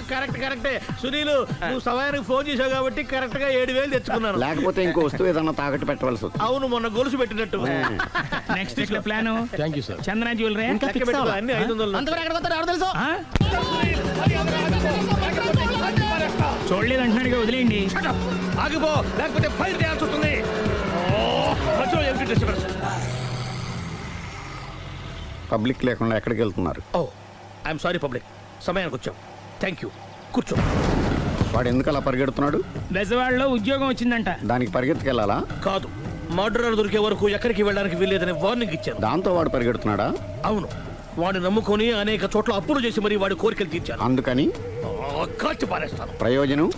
కరెక్టే. సునీల్ నువ్వు సమయానికి ఫోన్ చేసావు కాబట్టి కరెక్ట్ గా 7,000 తెచ్చుకున్నాను. లేకపోతే ఇంకో వస్తువు ఏదన్నా తాకట్టు పెట్టవలసి వస్తుంది. అవును, మొన్న గొలుసు పెట్టినట్టు. Next week plan thank you sir. Chandana jewellery అన్ని 500. అంతవరకు ఎక్కడ కొత్తారు ఎవరు తెలుసు? చూడలేదు అంటున్నాడు, వదిలేయండి. ఆగిపో, లేకపోతే ఫైర్ చేయాల్సి వస్తుంది. మధ్యలో ఏమిటి డిస్టర్బెన్స్? పబ్లిక్ లేకుండా ఎక్కడికి వెళ్తున్నారు? ఓ ఐఎమ్ సారీ పబ్లిక్, సమయానికి వచ్చాం. థ్యాంక్ యూ, కూర్చో. వాడు ఎందుకు అలా పరిగెడుతున్నాడు? బెజవాడలో ఉద్యోగం వచ్చిందంట. దానికి పరిగెత్తుకెళ్ళాలా? కాదు, మర్డరర్ దొరికే వరకు ఎక్కడికి వెళ్ళడానికి వీల్లేదని వార్నింగ్ ఇచ్చాను. దాంతో వాడు పరిగెడుతున్నాడా? అవును, వాడిని నమ్ముకొని అనేక చోట్ల అప్పులు చేసి మరి వాడి కోరికలు తీర్చాను. అందుకని కాల్చి పారేస్తాను. ప్రయోజనం?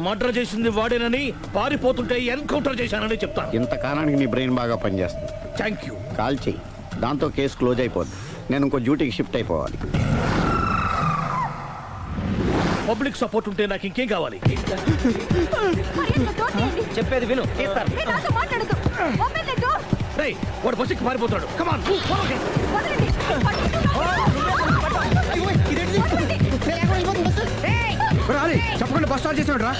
మర్డర్ చేసింది వాడేనని, పారిపోతుంటే ఎన్కౌంటర్ చేశానని చెప్తాను. ఇంతకాలానికి నీ బ్రెయిన్ బాగా పనిచేస్తుంది. Thank you. కాల్ చెయ్యి, దాంతో కేసు క్లోజ్ అయిపోద్ది. నేను ఇంకో డ్యూటీకి షిఫ్ట్ అయిపోవాలి. పబ్లిక్ సపోర్ట్ ఉంటే నాకు ఇంకేం కావాలి? చెప్పేది విను. రేయ్, వాడు బస్సుకి పారిపోతాడు. కమాన్ చెప్పకుండా బస్ స్టార్ట్ చేసాడు రా.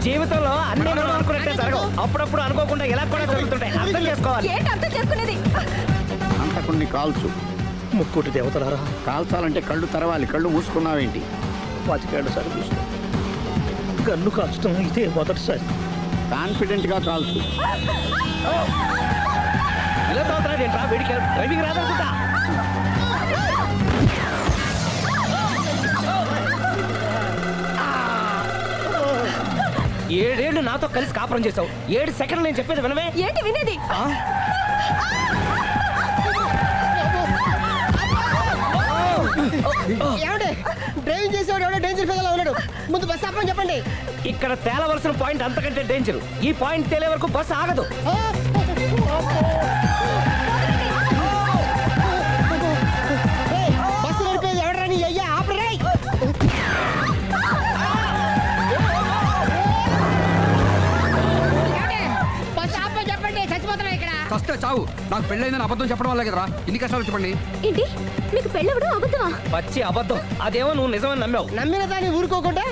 జీవితంలో అన్ని మనం అనుకున్నట్టే జరగవు. అప్పుడప్పుడు అనుకోకుండా ఎలా కూడా జరుగుతుంటాయి. అర్థం చేసుకోవాలి. అంతకుని కాల్చు. ముక్కోటి దేవతలారా, కాల్చాలంటే కళ్ళు తెరవాలి. కళ్ళు మూసుకున్నావేంటి? 25 సార్లు చూసిన గన్ను కాల్చడం ఇదే మొదటిసారి. కాన్ఫిడెంట్ గా కాల్చు. ఇలా తోతున్నాడు ఏంట్రా? వీడికి డ్రైవింగ్ రాదనుకుంటా. ఏడేళ్ళు నాతో కలిసి కాపురం చేసావు. 7 సెకండ్లు నేను చెప్పేది వినవే. ఏంటి వినేది? డ్రైవింగ్ చేసేవాడు ఎవడో డేంజర్ ఫీల్ ఉన్నాడు. ముందు బస్ ఆపమని చెప్పండి. ఇక్కడ తేలవలసిన పాయింట్ అంతకంటే డేంజర్. ఈ పాయింట్ తేలే వరకు బస్ ఆగదు. బస్సు నడిపేది ఎవడని అయ్యా ఆపరే. బస్ ఆపమని చెప్పండి, చచ్చిపోతున్నా ఇక్కడ. వస్తే చావు. నాకు పెళ్ళైందని అబద్ధం చెప్పడం వల్ల కదరా ఇన్ని కష్టాలు చెప్పండి. ఏంటి మీకు పెళ్ళవడం అబద్ధమా? పచ్చి అబద్ధం. అదేమో నువ్వు నిజమని నమ్మావు. నమ్మిన దాన్ని ఊరుకోకుండా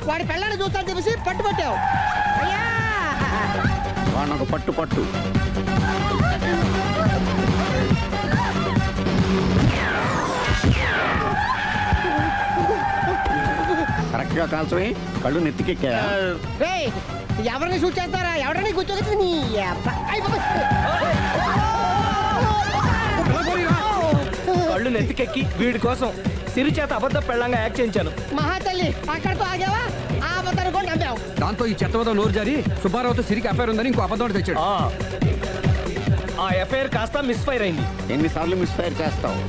వాడి పెళ్ళాన్ని చూస్తాను చెప్పేసి పట్టుబట్టావు. వాడిని ఒక పట్టు. కరెక్ట్ గా కాల్చవే. కళ్ళు నెత్తికెక్కా. ఎవరిని షూట్ చేస్తారా? ఎవరిని కూర్చోవచ్చు. నీ కళ్ళు నెత్తికెక్కి వీడి కోసం సిరి చేత అబద్ధ పెళ్ళంగా యాక్ట్ చేయించాను. మహాతల్లి అక్కడితో ఆగావా? ఆ అబద్ధాన్ని కూడా నమ్మావు. దాంతో ఈ చెత్తవతో నోరు జారి సుబ్బారావుతో సిరికి అఫైర్ ఉందని ఇంకో అబద్ధం తెచ్చాడు. ఆ ఎఫ్ఐఆర్ కాస్త మిస్ఫైర్ అయింది. ఎన్నిసార్లు మిస్ఫైర్ చేస్తావు?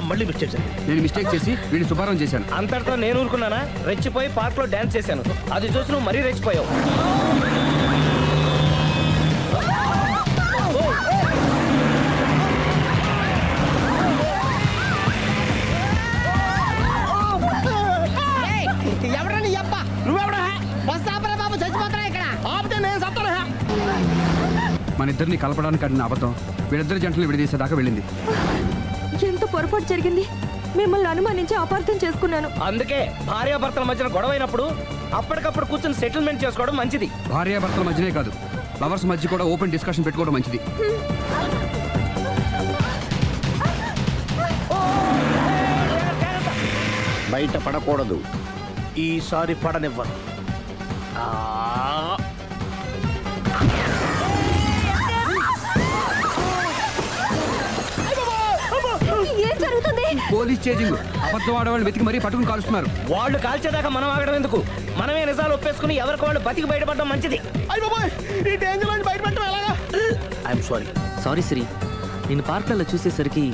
మళ్ళీ మిస్టేక్ చేశాను. నేను మిస్టేక్ చేసి వీడిని సుబ్బారావు చేశాను. అంతటితో నేను ఊరుకున్నానా? రెచ్చిపోయి పార్క్ లో డాన్స్ చేశాను. అది చూసి నువ్వు మరీ రెచ్చిపోయావు. ఎవరని అబ్బా నువ్వెవడా? బస్ ఆపరా బాబు, చచ్చిపోతారా ఇక్కడ. ఆపితే నేను సత్తాను. మన ఇద్దరిని కలపడానికి అడిగిన అబద్ధం వీళ్ళిద్దరి జంటలు విడదీసేదాకా వెళ్ళింది. ఎంత పొరపాటు జరిగింది. మిమ్మల్ని అనుమానించి అపార్థం చేసుకున్నాను. అందుకే భార్యాభర్తల మధ్యన గొడవైనప్పుడు అప్పటికప్పుడు కూర్చొని సెటిల్మెంట్ చేసుకోవడం మంచిది. భార్యాభర్తల మధ్యనే కాదు, లవర్స్ మధ్య కూడా ఓపెన్ డిస్కషన్ పెట్టుకోవడం మంచిది. బయట పడకూడదు. ఈసారి పడనివ్వను. ఏం జరుగుతుంది? Police chasing. అబద్ధం ఆడవాళ్ళు వెతికి మరీ పట్టుకుని కాలుస్తున్నారు. వాళ్ళు కాల్చేదాకా మనం ఆగడం ఎందుకు? మనమే నిజాలు ఒప్పేసుకుని ఎవరికి వాళ్ళు బతికి బయటపడడం మంచిది. ఈ డేంజర్ నుంచి బయటపడటం ఎలాగా? I'm sorry. సారీ శ్రీ, నేను పార్కులలో చూసేసరికి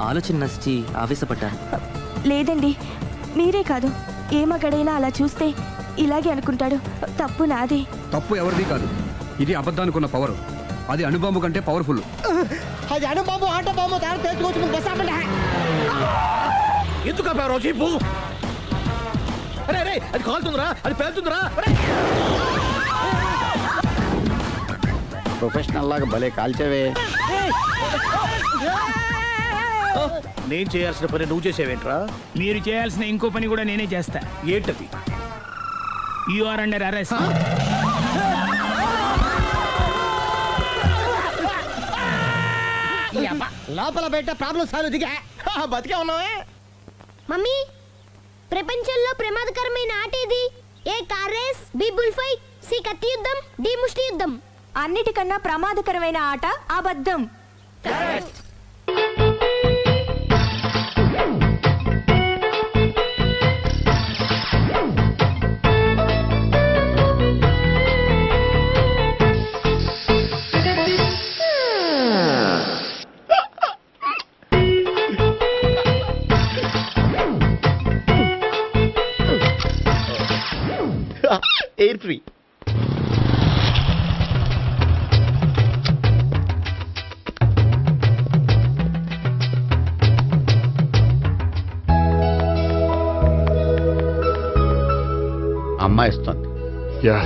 ఆలోచన నచ్చి ఆవేశపడ్డాను. లేదండి, మీరే కాదు, ఏ మగాడైనా అలా చూస్తే ఇలాగే అనుకుంటాడు. తప్పు నాదే. తప్పు ఎవరిది కాదు. ఇది అబద్ధానికి ఉన్న పవర్. అది అణుబాంబు కంటే పవర్ఫుల్. అది అణుబాంబు ఆటో బాంబు తయారు తెచ్చుకోవచ్చు. బస్ ఆపండి. ఎందుకు ఆపారో చెప్పు. అరే అరే, అది కాలుతుందిరా, అది పేలుతుందిరా. ప్రొఫెషనల్ లాగా భలే కాల్చేవే. నేను చేయాల్సిన పని నువ్వు చేసేవేంట్రా? మీరు చేయాల్సిన ఇంకో పని కూడా నేనే చేస్తా. ఏంటది? You are under arrest. లోపల బయట ప్రాబ్లం సాల్వ్ దిగా బతికే ఉన్నావే. మమ్మీ, ప్రపంచంలో ప్రమాదకరమైన ఆట ఏది? A car race, B bull fight, C కత్తి యుద్ధం, డి ముష్టి యుద్ధం. అన్నిటికన్నా ప్రమాదకరమైన ఆట అబద్ధం. Air free. అమ్మాయి ఇస్తుంది. యా,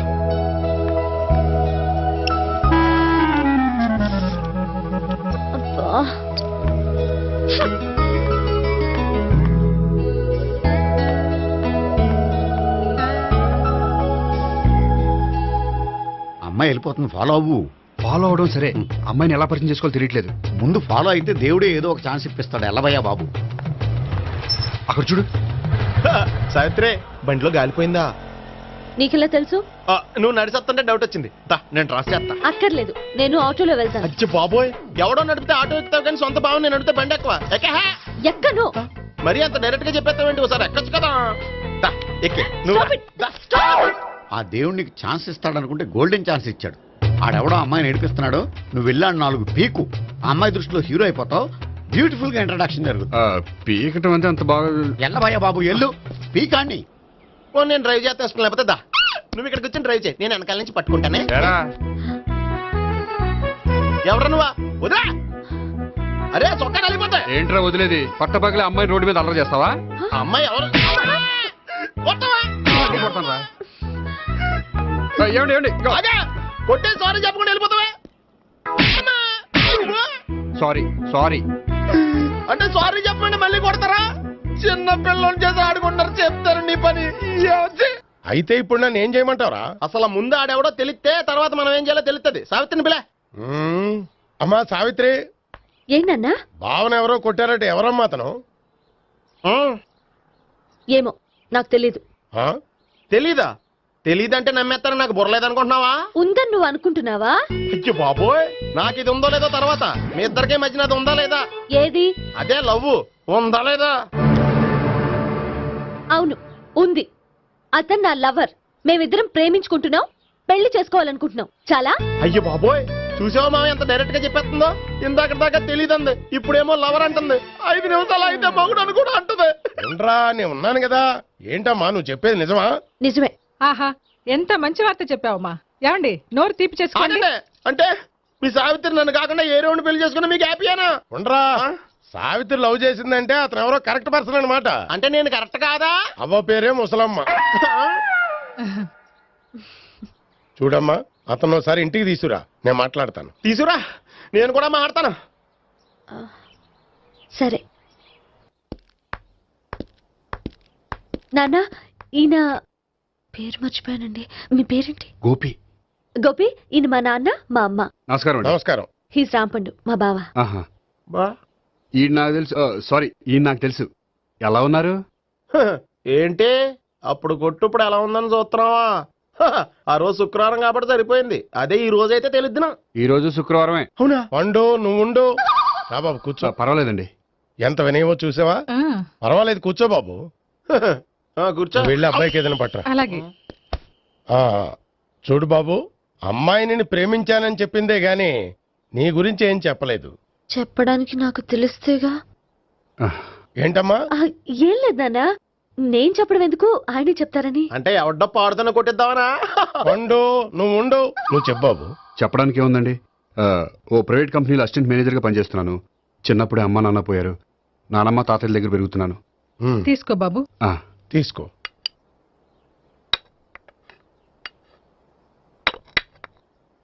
అమ్మాయి వెళ్ళిపోతుంది, ఫాలో అవ్వు. ఫాలో అవడం సరే, అమ్మాయిని ఎలా పరిచయం చేసుకోవాలో తెలియట్లేదు. ముందు ఫాలో అయితే దేవుడే ఏదో ఒక ఛాన్స్ ఇప్పిస్తాడు. ఎల్లవయ్యా బాబు. అక్కడ చూడు. సావిత్రి, బండిలో గాలిపోయిందా? నీకెలా తెలుసు? నువ్వు నడిచేస్తుంటే డౌట్ వచ్చింది. నేను ట్రాస్ చేస్తా. అక్కర్లేదు, నేను ఆటోలో వెళ్తాను. అచ్చి బాబోయ్, ఎవడో నడిపితే ఆటో ఎక్కుతావు కానీ సొంత భావం నేను నడిపితే బండి ఎక్కువ. ఎక్కను. మరి అంత డైరెక్ట్ గా చెప్పేస్తావేంటి? ఒకసారి ఎక్కొచ్చు కదా. ఎక్కే నువ్వు. ఆ దేవుడు నీకు ఛాన్స్ ఇస్తాడనుకుంటే గోల్డెన్ ఛాన్స్ ఇచ్చాడు. ఆడెవడో అమ్మాయిని ఏడిపిస్తున్నాడు, నువ్వు వెళ్ళాడు 4 పీకు. ఆ అమ్మాయి దృష్టిలో హీరో అయిపోతావు. బ్యూటిఫుల్ గా ఇంట్రడక్షన్ జరుగుతుంది. పీకటం అంటే అంత బాగా. ఎల్లబయ్యా బాబు, ఎల్లు పీకాన్ని. నేను డ్రైవ్ చేస్తాను. లేకపోతే దా, నువ్వు ఇక్కడికి వచ్చి డ్రైవ్ చేయి, నేను వెనకాల నుంచి పట్టుకుంటానే. ఎవరు నువ్వా? వదిలా. అరే చొక్కా కలిగిపోతా. ఏంట్రా వదిలేది? పట్టపగలే అమ్మాయి రోడ్డు మీద అల్లరి చేస్తావా? అమ్మాయి ఎవరు? అదే కొట్టే సారీ చెప్పకుండా వెళ్ళిపోతావా? సారీ సారీ అంటే సారీ చెప్పండి మళ్ళీ కొడతారా? చిన్న పిల్లలు చేసి ఆడుకుంటారు, చెప్తారు నీ పని. అయితే ఇప్పుడు నన్ను ఏం చేయమంటారా? అసలు ముందు ఆడెవడో తెలిస్తే తర్వాత మనం ఏం చేయాలో తెలుస్తుంది. సావిత్రిని పిల్ల. అమ్మా సావిత్రి. ఏంటన్నా? భావన ఎవరో కొట్టారట. ఎవరమ్మా అతను? ఏమో, నాకు తెలీదు. తెలీదా? తెలీదంటే నమ్మేస్తారని నాకు బుర్రలేదనుకుంటున్నావా? ఉందని నువ్వు అనుకుంటున్నావా? అయ్యో బాబోయ్, నాకు ఇది ఉందో లేదో తర్వాత. మీ ఇద్దరికే మధ్యన అది ఉందా లేదా? ఏది? అదే లవ్ ఉందా లేదా? అవును, ఉంది. అతను నా లవర్. మేమిద్దరం ప్రేమించుకుంటున్నాం, పెళ్లి చేసుకోవాలనుకుంటున్నాం. చాలా. అయ్యో బాబోయ్, చూసావా మామ ఎంత డైరెక్ట్ గా చెప్పేస్తుందో? ఇందాక దాకా తెలియదండి, ఇప్పుడేమో లవర్ అంటుంది. 5 నిమిషాలు అయితే మగుడు అని కూడా అంటుంది. ఏంట్రా, నేను ఉన్నాను కదా. ఏంటమ్మా నువ్వు చెప్పేది నిజమా? నిజమే. ఆహా, ఎంత మంచి వార్త చెప్పావమ్మా. ఏమండి, నోరు తీపి చేసుకోండి. అంటే మీ సావిత్రి నన్ను కాకుండా ఏ రౌండ్ పెళ్లి చేసుకున్నా మీకు హ్యాపీయేనా? ఉండరా, సావిత్రి లవ్ చేసిందంటే అతను ఎవరో కరెక్ట్ పర్సన్ అనమాట. అంటే నేను కరెక్ట్ కాదా? అవ్వ పేరే ముసలమ్మ. చూడమ్మా, అతను ఒకసారి ఇంటికి తీసుకురా, నేను మాట్లాడతాను. తీసుకురా, నేను కూడా మాట్లాడతాను. సరే. నాన్న, ఈయన పేరు మర్చిపోయానండి. మీ పేరేంటి? గోపి. గోపి, ఈయన మా నాన్న, మా అమ్మ. నమస్కారం. నమస్కారం. హీస్ రాంపండు, మా బావ. బా ఈయన నాకు తెలుసు. సారీ, ఈయన నాకు తెలుసు. ఎలా ఉన్నారు? ఏంటి అప్పుడు కొట్టు ఇప్పుడు ఎలా ఉందని చూస్తున్నావా? ఆ రోజు శుక్రవారం కాబట్టి సరిపోయింది. అదే ఈ రోజు అయితే తెలిద్దునా. ఈ రోజు శుక్రవారమే. అవునా? వండు నువ్వుండు. రా బాబు కూర్చో. పర్వాలేదండి. ఎంత వినయమో చూసావా? పర్వాలేదు కూర్చో బాబు. కూర్చో. వెళ్ళి అబ్బాయికి ఏదైనా పట్టరా. అలాగే. చూడు బాబు, అమ్మాయిని ప్రేమించానని చెప్పిందే గాని నీ గురించి ఏం చెప్పలేదు. చెప్పడానికి నాకు తెలిస్తేగా. ఏంటమ్మా? ఏం లేదు నాన్న, నేను చెప్పడం ఎందుకు, ఆయనే చెప్తారని. అంటే ఎవడ్డో పాడుతున్న కొట్టిద్దామనా? వండు నువ్వు చెప్పు బాబు. చెప్పడానికి ఏముందండి, ఓ ప్రైవేట్ కంపెనీలో అసిస్టెంట్ మేనేజర్గా పనిచేస్తున్నాను. చిన్నప్పుడే అమ్మ నాన్న పోయారు. నానమ్మ తాతయ్య దగ్గర పెరుగుతున్నాను. తీసుకో బాబు. తీసుకో.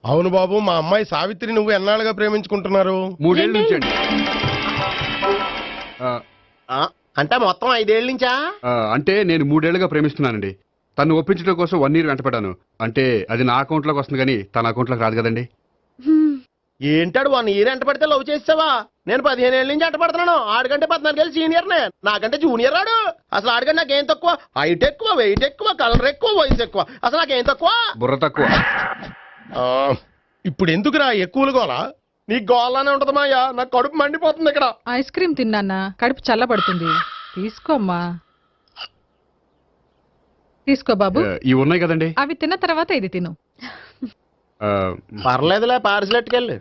అవును బాబు, మా అమ్మాయి సావిత్రి నువ్వు ఎన్నాళ్ళుగా ప్రేమించుకుంటున్నారు? 3 ఏళ్ళ నుంచి అండి. అంటే మొత్తం 5 ఏళ్ళ నుంచా? అంటే నేను 3 ఏళ్ళుగా ప్రేమిస్తున్నానండి. తను ఒప్పించడం కోసం 1 year వెంటపడ్డాను. అంటే అది నా అకౌంట్లోకి వస్తుంది కానీ తన అకౌంట్లోకి రాదు కదండి. ఏంటాడు 1 year ఎంట పడితే లవ్ చేసావా? నేను 15 ఏళ్ళ నుంచి ఎంట పడుతున్నాను. ఆడికంటే 14 ఏళ్ళు సీనియర్నే, నాకంటే జూనియర్ ఆడు. అసలు ఆడికంటే నాకేం తక్కువ? హైట్ ఎక్కువ, వెయిట్ ఎక్కువ, కలర్ ఎక్కువ, వయసు ఎక్కువ. అసలు నాకేం తక్కువ? బుర్ర తక్కువ. ఇప్పుడు ఎందుకురా ఎక్కువలు గోలా? నీకు గోలానే ఉంటదమాయ్యా, నాకు కడుపు మండిపోతుంది ఇక్కడ. ఐస్ క్రీమ్ తిన్నా, కడుపు చల్లబడుతుంది. తీసుకోమ్మా. తీసుకో బాబు. ఇవి ఉన్నాయి కదండి. అవి తిన్న తర్వాత ఇది తిను. పర్లేదులే, పార్సిల్ ఎట్టుకెళ్ళి.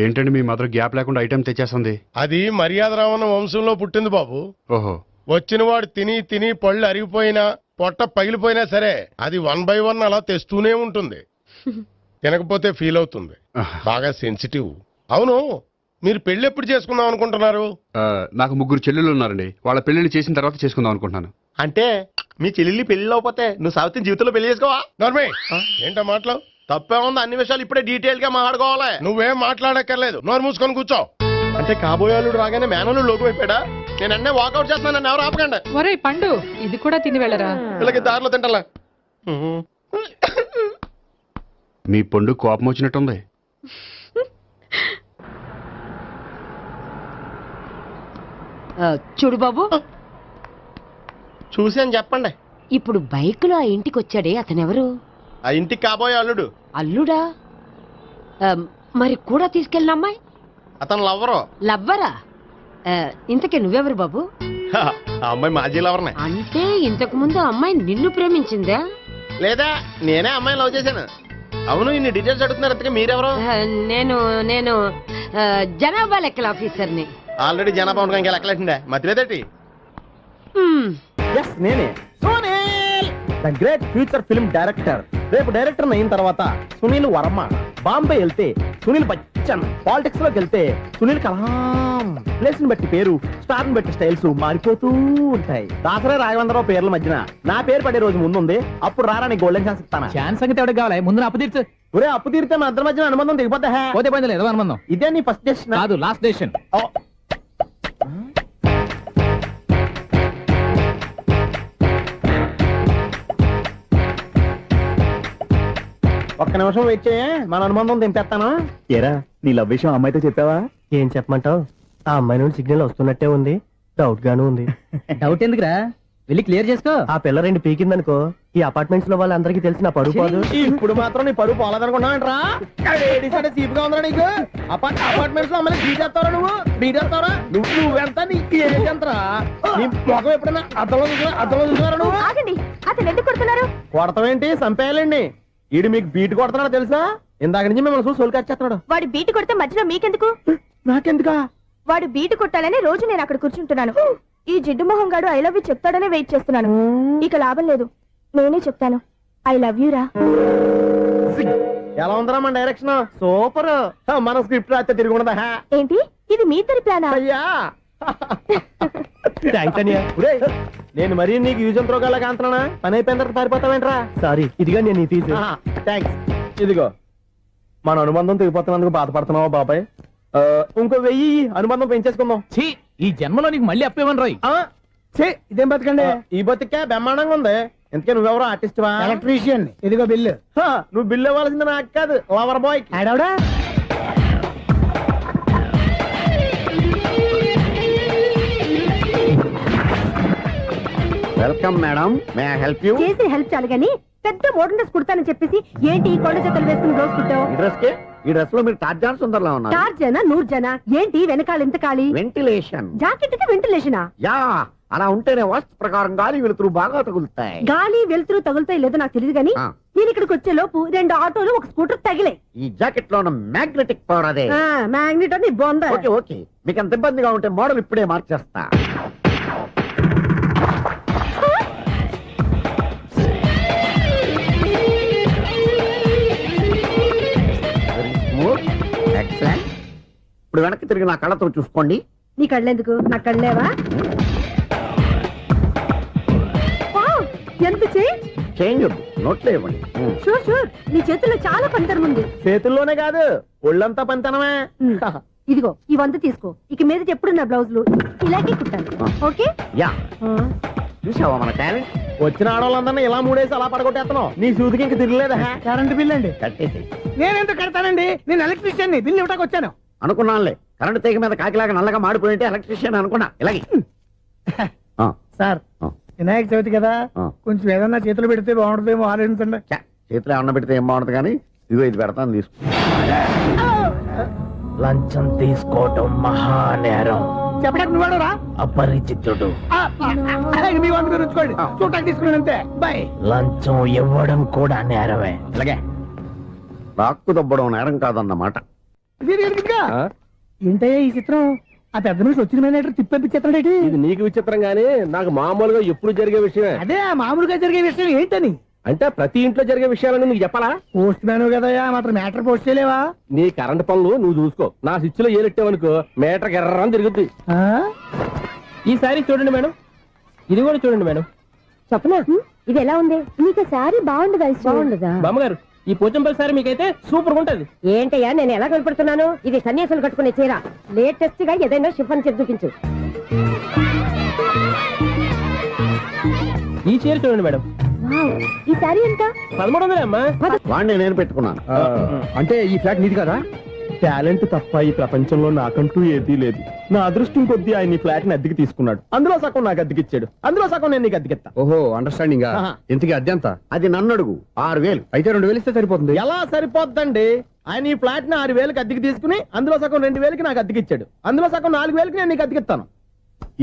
ఏంటండి మీ మదర్ గ్యాప్ లేకుండా ఐటెం తెచ్చేస్తుంది? అది మర్యాద రావణ వంశంలో పుట్టింది బాబు. ఓహో. వచ్చిన వాడు తిని తిని పళ్ళు అరిగిపోయినా పొట్ట పగిలిపోయినా సరే అది 1 by 1 అలా తెస్తూనే ఉంటుంది. తినకపోతే ఫీల్ అవుతుంది. బాగా సెన్సిటివ్. అవును, మీరు పెళ్లి ఎప్పుడు చేసుకుందాం అనుకుంటున్నారు? నాకు 3 చెల్లెళ్ళు ఉన్నారండి. వాళ్ళ పెళ్లిళ్ళు చేసిన తర్వాత చేసుకుందాం అనుకుంటున్నాను. అంటే మీ చెల్లెల్ని పెళ్లి లేకపోతే నువ్వు సావిత్రి జీవితంలో పెళ్లి చేసుకోవా? నర్మే, ఏంటో మాటలు? తప్పే ఉంది. అన్ని విషయాలు ఇప్పుడే డీటెయిల్ గా మాట్లాడుకోవాలి. నువ్వేం మాట్లాడక్కర్లేదు, నోరు మూసుకొని కూర్చో. అంటే కాబోయేవాళ్ళు రాగానే మేనలు లోకి అయిపోయాడా? నేను అన్నీ వాకౌట్ చేస్తున్నాను, నన్ను ఎవరు ఆపకండి. ఒరే పండు, ఇది కూడా తిని వెళ్ళరా. వీళ్ళకి దారిలో తింటలా. మీ పండు కోపం వచ్చినట్టుంది. చూడు బాబు, చూసి అని చెప్పండి. ఇప్పుడు బైక్ లో ఆ ఇంటికి వచ్చాడే అతనెవరు? ఆ ఇంటికి కాబోయే అల్లుడు. అల్లుడా? మరి కూడా తీసుకెళ్ళిన అమ్మాయి? అతను లవ్వరు. లవ్వరా? ఇంతకే నువ్వెవరు బాబు? ఆ అమ్మాయి మాజీ లవర్నే. అంటే ఇంతకు ముందు అమ్మాయి నిన్ను ప్రేమించిందా? లేదా నేనే అమ్మాయిని లవ్ చేశాను. అవును, ఇన్ని డీటెయిల్స్ అడుగుతున్నారు. ఇంతకీ మీరెవరు? నేను నేను జనాభా లెక్కల ఆఫీసర్ని. ఆల్రెడీ జనాభా ఉండగా ఇంకా లెక్కలేసిందే, మతిలేదేటి? నేనే Sunil, the great future film director. రేపు డైరెక్టర్ అయిన తర్వాత సునీల్ వర్మ. బాంబే వెళ్తే సునీల్ బచ్చన్, పాలిటిక్స్ లోకి వెళ్తే సునీల్ కలాం. ప్లేస్ ని బట్టి పేరు, స్టార్ ని బట్టి స్టైల్స్ మారిపోతూ ఉంటాయి. దాసరా రాఘవేంద్రరావు పేర్ల మధ్యన నా పేరు పడే రోజు ముందుంది. అప్పుడు రారా నీ గోల్డెన్ ఛాన్స్ ఇస్తానా? ఛాన్స్ సంగతి ఎవరికి కావాలి? ముందు అప్పు తీర్చు. ఒరే, అప్పు తీరితే మన ఇద్దరి మధ్యన అనుబంధం దిగిపోతా. పోతే పోయింది లేదు అనుబంధం. ఇదే నీ ఫస్ట్ డెస్టినేషన్ కాదు, లాస్ట్ డెసిషన్. ఒక్క నిమిషం వెయిట్ చేయ, మన అనుబంధం దింపేస్తాను. ఏరా, నీ లవ్ విషయం అమ్మాయితో చెప్పావా? ఏం చెప్పమంటావు? ఆ అమ్మాయి నుండి సిగ్నల్ వస్తున్నట్టే ఉంది, డౌట్ గాను ఉంది. డౌట్ ఎందుకురా, వెళ్ళి క్లియర్ చేసుకో. ఆ పిల్ల 2 పీకిందనుకో, ఈ అపార్ట్మెంట్స్ లో వాళ్ళందరికీ తెలిసిన పరుగు పోదు. ఇప్పుడు మాత్రం నీ పరుగు పోలేదనుకున్నావంటరా? చీప్ గా ఉందా నీకు? అపార్ట్మెంట్స్ లో అమ్మాయి బీటేస్తావరా? బీటేస్తావరా? నువ్వెంత, నీకు ఎంతరా? నీ మొఖం ఎప్పుడైనా అర్థంలో చూసారా నువ్వు? అతను ఎందుకు కొడుతున్నారు? కొడతావేంటి? చంపేయాలండి. ఈడు మీకు బీట్ కొడుతున్నాడు తెలుసా? ఇందాక నుంచి మిమ్మల్ని చూసి సోల్కి వచ్చేస్తున్నాడు. వాడు బీటు కొడితే మధ్యలో మీకెందుకు? నాకెందుకా? వాడు బీటు కొట్టాలని రోజు నేను అక్కడ కూర్చుంటున్నాను. ఈ జిడ్డు మొహం గాడు ఐ లవ్ యూ చెప్తాడనే వెయిట్ చేస్తున్నాను. ఇక లాభం లేదు, నేనే చెప్తాను. ఐ లవ్ యూ రా. ఎలా ఉందరా మన డైరెక్షన్? సూపర్. మన స్క్రిప్ట్ రాస్తే తిరిగి ఉండదా? ఏంటి ఇది మీ ఇద్దరి ప్లానా? అయ్యా నేను మరీ నీకు యూజ్ త్రోగాలాగా అంటున్నా. పని అయిపోయిన తర్వాత పారిపోతావేంట్రా? సారీ, ఇదిగా నేను తీసి. థ్యాంక్స్. ఇదిగో, మన అనుబంధం తెగిపోతున్నందుకు బాధపడుతున్నావా బాబాయ్? ఇంకో 1000 అనుబంధం పెంచేసుకుందాం. ఈ జన్మలో నీకు మళ్ళీ అప్పేమని రాయి. ఇదేం బతకండి. ఈ బతికే బ్రహ్మాండంగా ఉంది. ఎందుకే నువ్వెవరో ఆర్టిస్ట్ వా? ఎలక్ట్రీషియన్. ఇదిగో బిల్లు. నువ్వు బిల్ ఇవ్వాల్సింది నాకు కాదు, లవర్ బాయ్. ఆడవడా? Welcome madam, may I help you? చేసి హెల్ప్ చాలు గాని పెద్ద మోడల్ డ్రెస్ కుడతానని చెప్పేసి ఏంటి ఈ కొండ జతలు వేసుకుని బ్లౌజ్ కుట్టావు? ఈ డ్రెస్ కి, ఈ డ్రెస్ లో మీరు టార్జాన్ సుందర్లా ఉన్నారు. చార్జనా 100 జన ఏంటి వెనకాల ఎంత ఖాళీ? వెంటిలేషన్. జాకెట్ కి వెంటిలేషనా? యా, అలా ఉంటేనే వాస్తు ప్రకారం గాలి వెలుతురు బాగా తగులుతాయి. గాలి వెలుతురు తగులుతాయి లేదో నాకు తెలియదు గాని ఆ. నేను ఇక్కడికి వచ్చే లోపు 2 ఆటోలు ఒక స్కూటర్ తగిలే. ఈ జాకెట్ లో ఉన్న మ్యాగ్నెటిక్ పవర్ అదే. మ్యాగ్నెట్ అని బొంద. ఓకే ఓకే, మీకు అంత ఇబ్బందిగా ఉంటే మోడల్ ఇప్పుడే మార్చేస్తా. ఎక్సలెంట్. ఇప్పుడు వెనక్కి తిరిగి నా కళ్ళతో చూసుకోండి. నీ కళ్ళెందుకు? నా కళ్ళేవా? వావ్, ఎంత చేంజ్. చేంజ్ నోట్లో ఇవ్వండి. షూర్ షూర్, నీ చేతుల్లో చాలా పంతరం ఉంది. చేతుల్లోనే కాదు, ఒళ్ళంతా పంతనమే. ఇదిగో ఈ 100 తీసుకో. ఇక మీద ఎప్పుడు నా బ్లౌజులు ఇలాగే కుట్టాను. ఓకే? యా, చూసావా మన టాలెంట్? వచ్చిన ఆడవాళ్ళందరినీ ఇలా మూడేసి అలా పడగొట్టేస్తున్నావు. నీ సూదికి ఇంక తిరగలేదా? కరెంట్ బిల్ అండి. కట్టేసి. నేనెందుకు కడతానండి? నేను ఎలక్ట్రీషియన్. బిల్ ఇవ్వడానికి వచ్చాను. అనుకున్నానులే, కరెంట్ తీగ మీద కాకిలాగా నల్లగా మాడిపోయింటే ఎలక్ట్రీషియన్ అనుకున్నా. ఇలాగే సార్, వినాయక చవితి కదా, కొంచెం ఏదన్నా చేతులు పెడితే బాగుంటుందేమో ఆలోచించండి. చేతిలో అన్న పెడితే ఏం బాగుంటుంది కానీ ఇదిగో ఇది పెడతాను, తీసుకో. లంచం తీసుకోవటం మహానేరం. చెప్పడానికి నువ్వాడరా? అపరిచితుడు. మీ వంద మీరు ఉంచుకోండి, చూడటానికి తీసుకున్నాను అంతే. బాయ్. లంచం ఇవ్వడం కూడా నేరమే. ఇలాగే రాక్కు దబ్బడం నేరం కాదన్నమాట. ఏంటయ్యా ఈ చిత్రం? ఆ పెద్ద నుంచి వచ్చిన మేనేటర్ తిప్పించేస్తాడేటి? ఇది నీకు విచిత్రం గానీ నాకు మామూలుగా ఎప్పుడు జరిగే విషయమే. అదే మామూలుగా జరిగే విషయం ఏంటని? అంటే ప్రతి ఇంట్లో జరిగే విషయాలని నీకు చెప్పాలా? పోస్ట్ మ్యాన్ కదయ్యా, మాత్రం మ్యాటర్ పోస్ట్ చేయలేవా? నీ కరెంట్ పనులు నువ్వు చూసుకో. నా స్విచ్ లో ఏలెట్టావనుకో మీటర్ ఎర్రని తిరుగుద్ది. ఈసారి చూడండి మేడం, ఇది కూడా చూడండి మేడం. చెప్పనా? ఇది ఎలా ఉంది? నీకు సారీ బాగుండదా? బాగుండదా? బామ్మగారు, ఈ పోచంపల్లి సారీ మీకైతే సూపర్ ఉంటుంది. ఏంటయ్యా నేను ఎలా కనపడుతున్నాను? ఇది సన్యాసులు కట్టుకునే చీర. లేటెస్ట్ గా ఏదైనా షిఫాన్ చేసి చూపించు. ఈ చీర చూడండి మేడం. ఈ సారీ ఎంత? 1300 అమ్మా. వాడిని నేను పెట్టుకున్నాను. అంటే ఈ ఫ్లాట్ నీది కదా? టాలెంట్ తప్ప ఈ ప్రపంచంలో నాకంటూ ఏదీ లేదు. నా అదృష్టం కొద్దీ ఆయన ఈ ఫ్లాట్ ని అద్దెకి తీసుకున్నాడు. అందులో సగం నాకు అద్దెకిచ్చాడు, అందులో సగం నేను నీకు అద్దెకిస్తా. ఓహో, అండర్స్టాండింగ్. ఇంతకీ అద్దె ఎంత? అది నన్ను అడుగు. 6000. అయితే 2000 ఇస్తే సరిపోతుంది. ఎలా సరిపోద్దండి? ఆయన ఈ ఫ్లాట్ ని 6000కి అద్దెకి తీసుకుని అందులో సగం 2000కి నాకు అద్దెకిచ్చాడు, అందులో సగం 4000కి నేను నీకు అద్దెకిస్తాను.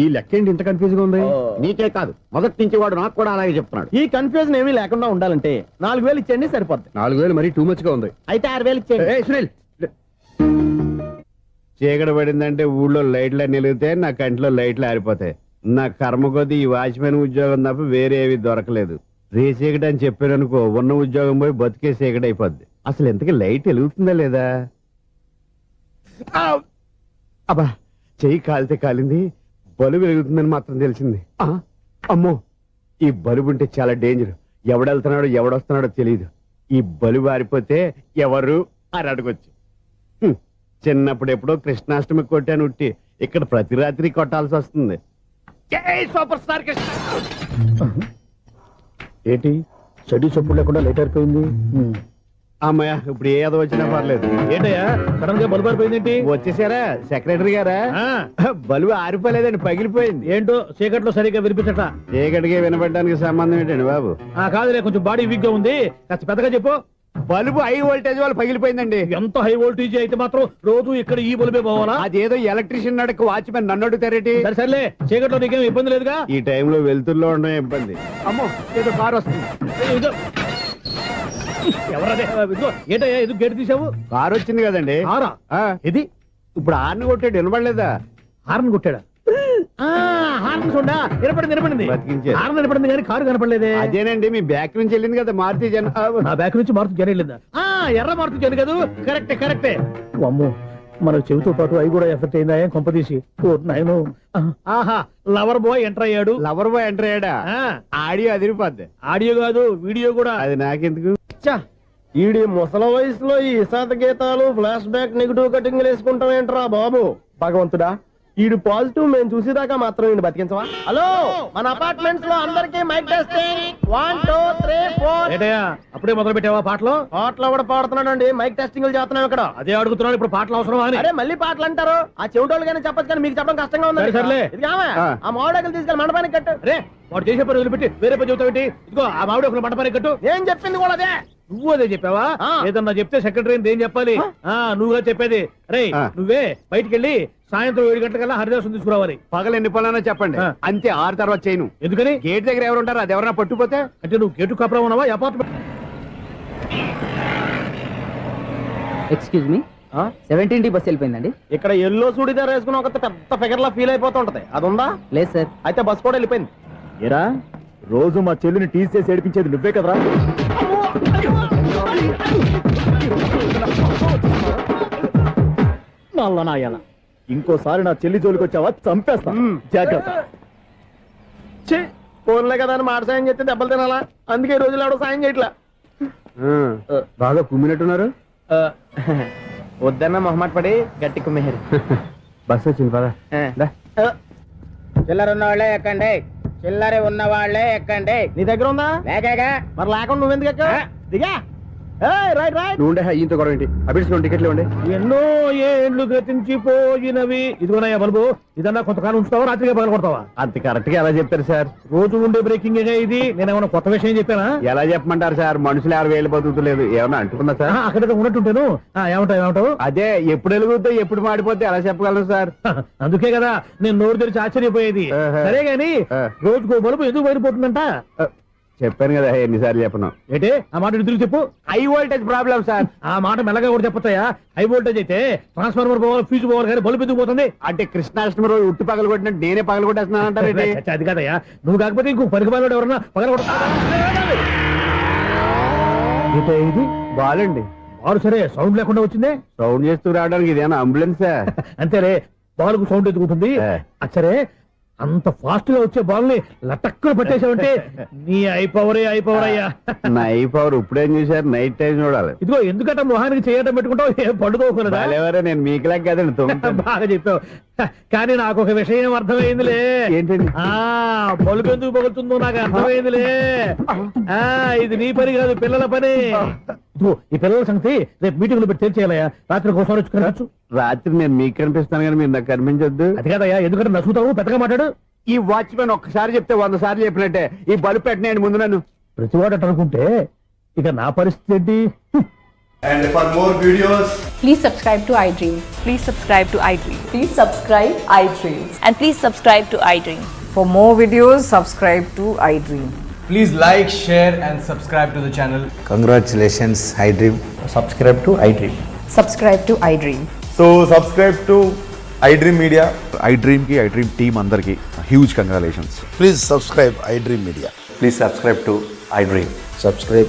ఈ లెక్క ఏంటి ఇంత కన్ఫ్యూజ్ గా ఉంది? నీకే కాదు, మొదటి నుంచి వాడు నాకు కూడా అలాగే చెప్తున్నాడు. ఈ కన్ఫ్యూజన్ ఏమీ లేకుండా ఉండాలంటే 4000 ఇచ్చేయండి, సరిపోద్ది. 4000 మరీ టూ మచ్ గా ఉంది. అయితే 6000 ఇచ్చేయండి. సునీల్, చీకటి పడిందంటే ఊళ్ళో లైట్లు అన్ని వెలిగితే నా కంటిలో లైట్లు ఆరిపోతాయి. నా కర్మ కొద్దీ ఈ వాచ్మెన్ ఉద్యోగం తప్ప వేరే ఏవి దొరకలేదు. రేచీకటి అని చెప్పారనుకో, ఉన్న ఉద్యోగం పోయి బతికే చీకటి అయిపోద్ది. అసలు ఇంతకీ లైట్ వెలుగుతుందా లేదా? అబ్బా, చెయ్యి కాలితే కాలింది, బలుబు వెలుగుతుందని మాత్రం తెలిసింది. అమ్మో, ఈ బలుబు ఉంటే చాలా డేంజర్. ఎవడెళ్తున్నాడో ఎవడొస్తున్నాడో తెలియదు. ఈ బలుబు ఆరిపోతే ఎవరు అని అడగొచ్చు. చిన్నప్పుడు ఎప్పుడో కృష్ణాష్టమి కొట్టాను ఉట్టి, ఇక్కడ ప్రతి రాత్రి కొట్టాల్సి వస్తుంది. సూపర్ స్టార్ ఏంటి చెడు చెప్పుడు లేకుండా లేట్ అయిపోయింది. అమ్మయ్య, ఇప్పుడు ఏదో వచ్చినా పర్లేదు. ఏంటయ్యా సడన్ గా బల్బు అయిపోయింది? వచ్చేసారా సెక్రటరీ గారా? బలుబు ఆరిపోలేదండి, పగిలిపోయింది. ఏంటో చీకట్లో సరిగ్గా వినిపించట. చీకటికి వినపడడానికి సంబంధం ఏంటండి బాబు? కాదులే, కొంచెం బాడీ వీక్ గా ఉంది, కాస్త పెద్దగా చెప్పు. బల్బు హై వోల్టేజ్ వాళ్ళు పగిలిపోయిందండి. ఎంత హై వోల్టేజ్ అయితే మాత్రం రోజు ఇక్కడ ఈ బల్బే పోవాలా? అదేదో ఎలక్ట్రీషియన్ నడక వాచ్మెన్ నన్ను అడుగుతారేటి? సర్లే, చీకట్లో నీకేం ఇబ్బంది లేదుగా? ఈ టైంలో వెళ్తుల్లో ఉండడం ఇబ్బంది. అమ్మో, ఏదో కారు వస్తుంది. ఎవరదే? ఏంటయ్యా ఎందుకు గేట్ తీసావు? కారు వచ్చింది కదండి. కారా? ఇది ఇప్పుడు హార్న్ కొట్టాడు, వినపడలేదా? హార్న్ కొట్టాడా? హార్న్ చూడా వినపడింది. బతికించారు. హార్న్ వినపడింది కానీ కారు కనపడలేదే. అదేనండి, మీ బ్యాక్ నుంచి వెళ్ళింది కదా మారుతి జన. నా బ్యాక్ నుంచి మారుతి జన వెళ్ళిందా? ఎర్ర మారుతి జన కదా? కరెక్టే. అమ్మో, మన చెవితో పాటు అవి కూడా ఎఫెక్ట్ అయిందా? ఏం కొంపదీసి నాయను. ఆహా, లవర్ బాయ్ ఎంటర్ అయ్యాడు. లవర్ బాయ్ ఎంటర్ అయ్యాడా? ఆడియో అదిరిపోద్ది. ఆడియో కాదు, వీడియో కూడా. అది నాకెందుకు? ఈడి ముసల వయసులో ఈ ఇసాత గీతాలు, ఫ్లాష్ బ్యాక్, నెగిటివ్ కటింగ్ వేసుకుంటాం ఏంట్రా బాబు? భగవంతుడా, ఈడు పాజిటివ్ మేము చూసేదాకా మాత్రం ఈయన బతికించవా? హలో, మన అపార్ట్మెంట్స్ లో అందరికీ మైక్ టెస్టింగ్ 1 2 3 4. అప్పుడే మొదలు పెట్టావా పాటలు? పాటలు కూడా పాడుతున్నాడు అండి, మైక్ టెస్టింగ్ చేస్తున్నాం ఇక్కడ. అదే అడుగుతున్నాడు, ఇప్పుడు పాటలు అవసరమా అని. అరే మళ్ళీ పాటలు అంటారు, ఆ చెవిటోళ్ళు కానీ చెప్పచ్చు కానీ మీకు చెప్పడం కష్టంగా ఉంది. సర్లే. ఇది ఆ మామిడాకులు తీసుకెళ్ళి మండపానికి కట్టు. రే వాడు చేసే పని వదిలిపెట్టి వేరే పని చెబుతావేంటి? ఇదిగో ఆ మామిడి ఒక మంటపానికి కట్టు. నేను చెప్పింది కూడా అదే. నువ్వు అదే చెప్పావా? ఏదన్నా చెప్తే సెక్రటరీ ఏం చెప్పాలి? నువ్వుగా చెప్పేది. రే నువ్వే బయటికి వెళ్ళి సాయంత్రం 7 గంటలకల్లా హరిదాసం తీసుకురావాలి. పగలు ఎన్ని పనులైనా చెప్పండి, అంతే 6 తర్వాత చేయను. ఎందుకని? గేట్ దగ్గర ఎవరు ఉంటారు, అది ఎవరైనా పట్టుపోతే. అంటే నువ్వు గేటు కాపురం ఉన్నావా అపార్ట్మెంట్? ఎక్స్క్యూజ్ మీ, 17 బస్ వెళ్ళిపోయిందండి. ఇక్కడ ఎల్లో చూడిదార్ వేసుకుని ఒక పెద్ద ఫిగర్ లా ఫీల్ అయిపోతుంటది, అది ఉందా? లేదు సార్. అయితే బస్ కూడా వెళ్ళిపోయింది. ఏరా రోజు మా చెల్లిని టీస్ చేసి ఏడిపించేది నువ్వే కదరా? నల్ల నాయాల, ఇంకోసారి నా చెల్లి జోలికి వచ్చావా చంపేస్తా, జాగ్రత్త. ఫోన్లే కదా అని మాట సాయం చేస్తే దెబ్బలు తినాలా? అందుకే ఈ రోజులు ఎవడో సాయం చేయట్లా. బాగా కుమ్మినట్టున్నారు. వద్దన్న మొహమాట పడి గట్టి కుమ్మేరు. బస్ వచ్చింది పద. చిల్లర ఉన్న వాళ్ళే ఎక్కండి, చిల్లర ఉన్న వాళ్ళే ఎక్కండి. నీ దగ్గర ఉందా? లేకగా మరి లేకుండా నువ్వెందుకు ఎక్క? దిగా. Right right. నువ్వు ఈయంతో గొడవ ఏంటి? అభిడ్స్ టికెట్లు ఇవ్వండి. ఎన్నో ఏండ్లు గతించిపోయినవి. ఇదిగోనయ్యా బల్బు, ఇదన్నా కొంతకాలం ఉంచుతావా, రాత్రిగా పగల కొడతావా? అంత కరెక్ట్ గా ఎలా చెప్తారు సార్? రోజు ఉండే బ్రేకింగ్ ఇది. నేనేమన్నా కొత్త విషయం చెప్పానా? ఎలా చెప్పమంటారు సార్? మనుషులు 60,000 బతుకుతలేదు, ఏమన్నా అంటున్నా సార్? అక్కడ ఉన్నట్టుంటాను. ఏమంటావు? అదే ఎప్పుడు వెలుగుతో ఎప్పుడు మాడిపోతే ఎలా చెప్పగలరు సార్? అందుకే కదా నేను నోరు తెరిచి ఆశ్చర్యపోయేది. సరే గాని రోజుకో బల్బు ఎందుకు బయటపోతుందంట? చెప్పాను కదా ఎన్నిసార్లు చెప్పను. ఏంటే ఆ మాట ఎదురు చెప్పు. High voltage problem sir. ఆ మాట మెల్లగా కూడా చెప్పొచ్చాయా? హై వోల్టేజ్ అయితే ట్రాన్స్ఫార్మర్ పోవాలి, ఫ్యూజ్ పోవాలి, కానీ బల్బు ఎందుకు పోతుంది? అంటే కృష్ణాష్టమి రోజు ఉట్టి పగలు కొట్టినట్టు నేనే పగలు కొట్టేస్తున్నానంటారు. అది కాదయ్యా, నువ్వు కాకపోతే ఇంకో పనికి బాలు ఎవరన్నా పగల ఇది బాలండి. బాలు సరే సౌండ్ లేకుండా వచ్చిందే. సౌండ్ చేస్తూ రావడానికి ఇదేనా అంబులెన్సా? అంతేరే, బాలుకు సౌండ్ ఎదుగుతుంది. సరే అంత ఫాస్ట్ గా వచ్చే బాల్ని లటక్కులు పట్టేసావంటే నీ ఐపవర్ అయ్యా. నా ఐపవర్ ఇప్పుడేం చూసారు? నైట్ టైం చూడాలి. ఇదిగో ఎందుకంటే మొహానికి చేయటం పెట్టుకుంటావు, ఏం పండుకోకూడదా? నేను మీకులాగా కదండి. బాగా చెప్పావు. కానీ నాకు ఒక విషయం అర్థమైందిలే. ఏంటండి? బలుపు ఎందుకు పగులుతుందో నాకు అర్థమైందిలే. ఇది నీ పని కాదు, పిల్లల పని. ఈ పిల్లల సంగతి రేపు మీటింగ్ లో పెట్టి తెలిసేయాలయ్యా. రాత్రి కోసం వచ్చి రాత్రి నేను మీకు కనిపిస్తాను కానీ మీరు నాకు కనిపించొద్దు. అది కాదయ్యా, ఎందుకంటే నచ్చుతావు, పెద్దగా మాట్లాడు. ఈ వాచ్మెన్ ఒక్కసారి చెప్తే 100 సార్లు చెప్పినట్టే. ఈ బల్బు పెట్టినాయండి ముందు నన్ను. ప్రతివాడు అనుకుంటే ఇక నా పరిస్థితి ఏంటి? And for more videos, Please subscribe to iDream. Please subscribe to iDream. Please subscribe iDream. And please subscribe to iDream. For more videos, subscribe to iDream. please like, share and subscribe to the channel. Congratulations, iDream. Subscribe to iDream. Subscribe to iDream. So subscribe to iDream Media. iDream ki iDream team andarki huge congratulations. Please subscribe iDream Media. Please subscribe to iDream. Subscribe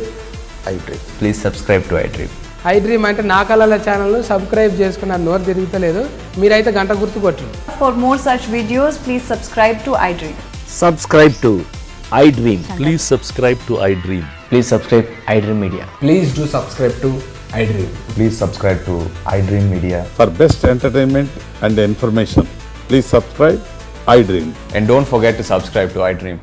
iDream. Please subscribe to iDream. iDream అంటే నా కళల channel subscribe చేసుకున్న నోరు తిరుగుతలేదు. మీరైతే గంట గుర్తు కొట్టండి. For more such videos, please subscribe to iDream. Subscribe to iDream. Please subscribe to iDream. Please subscribe iDream Media. Please do subscribe to iDream. Please subscribe to iDream Media. For best entertainment and information, please subscribe iDream. And don't forget to subscribe to iDream.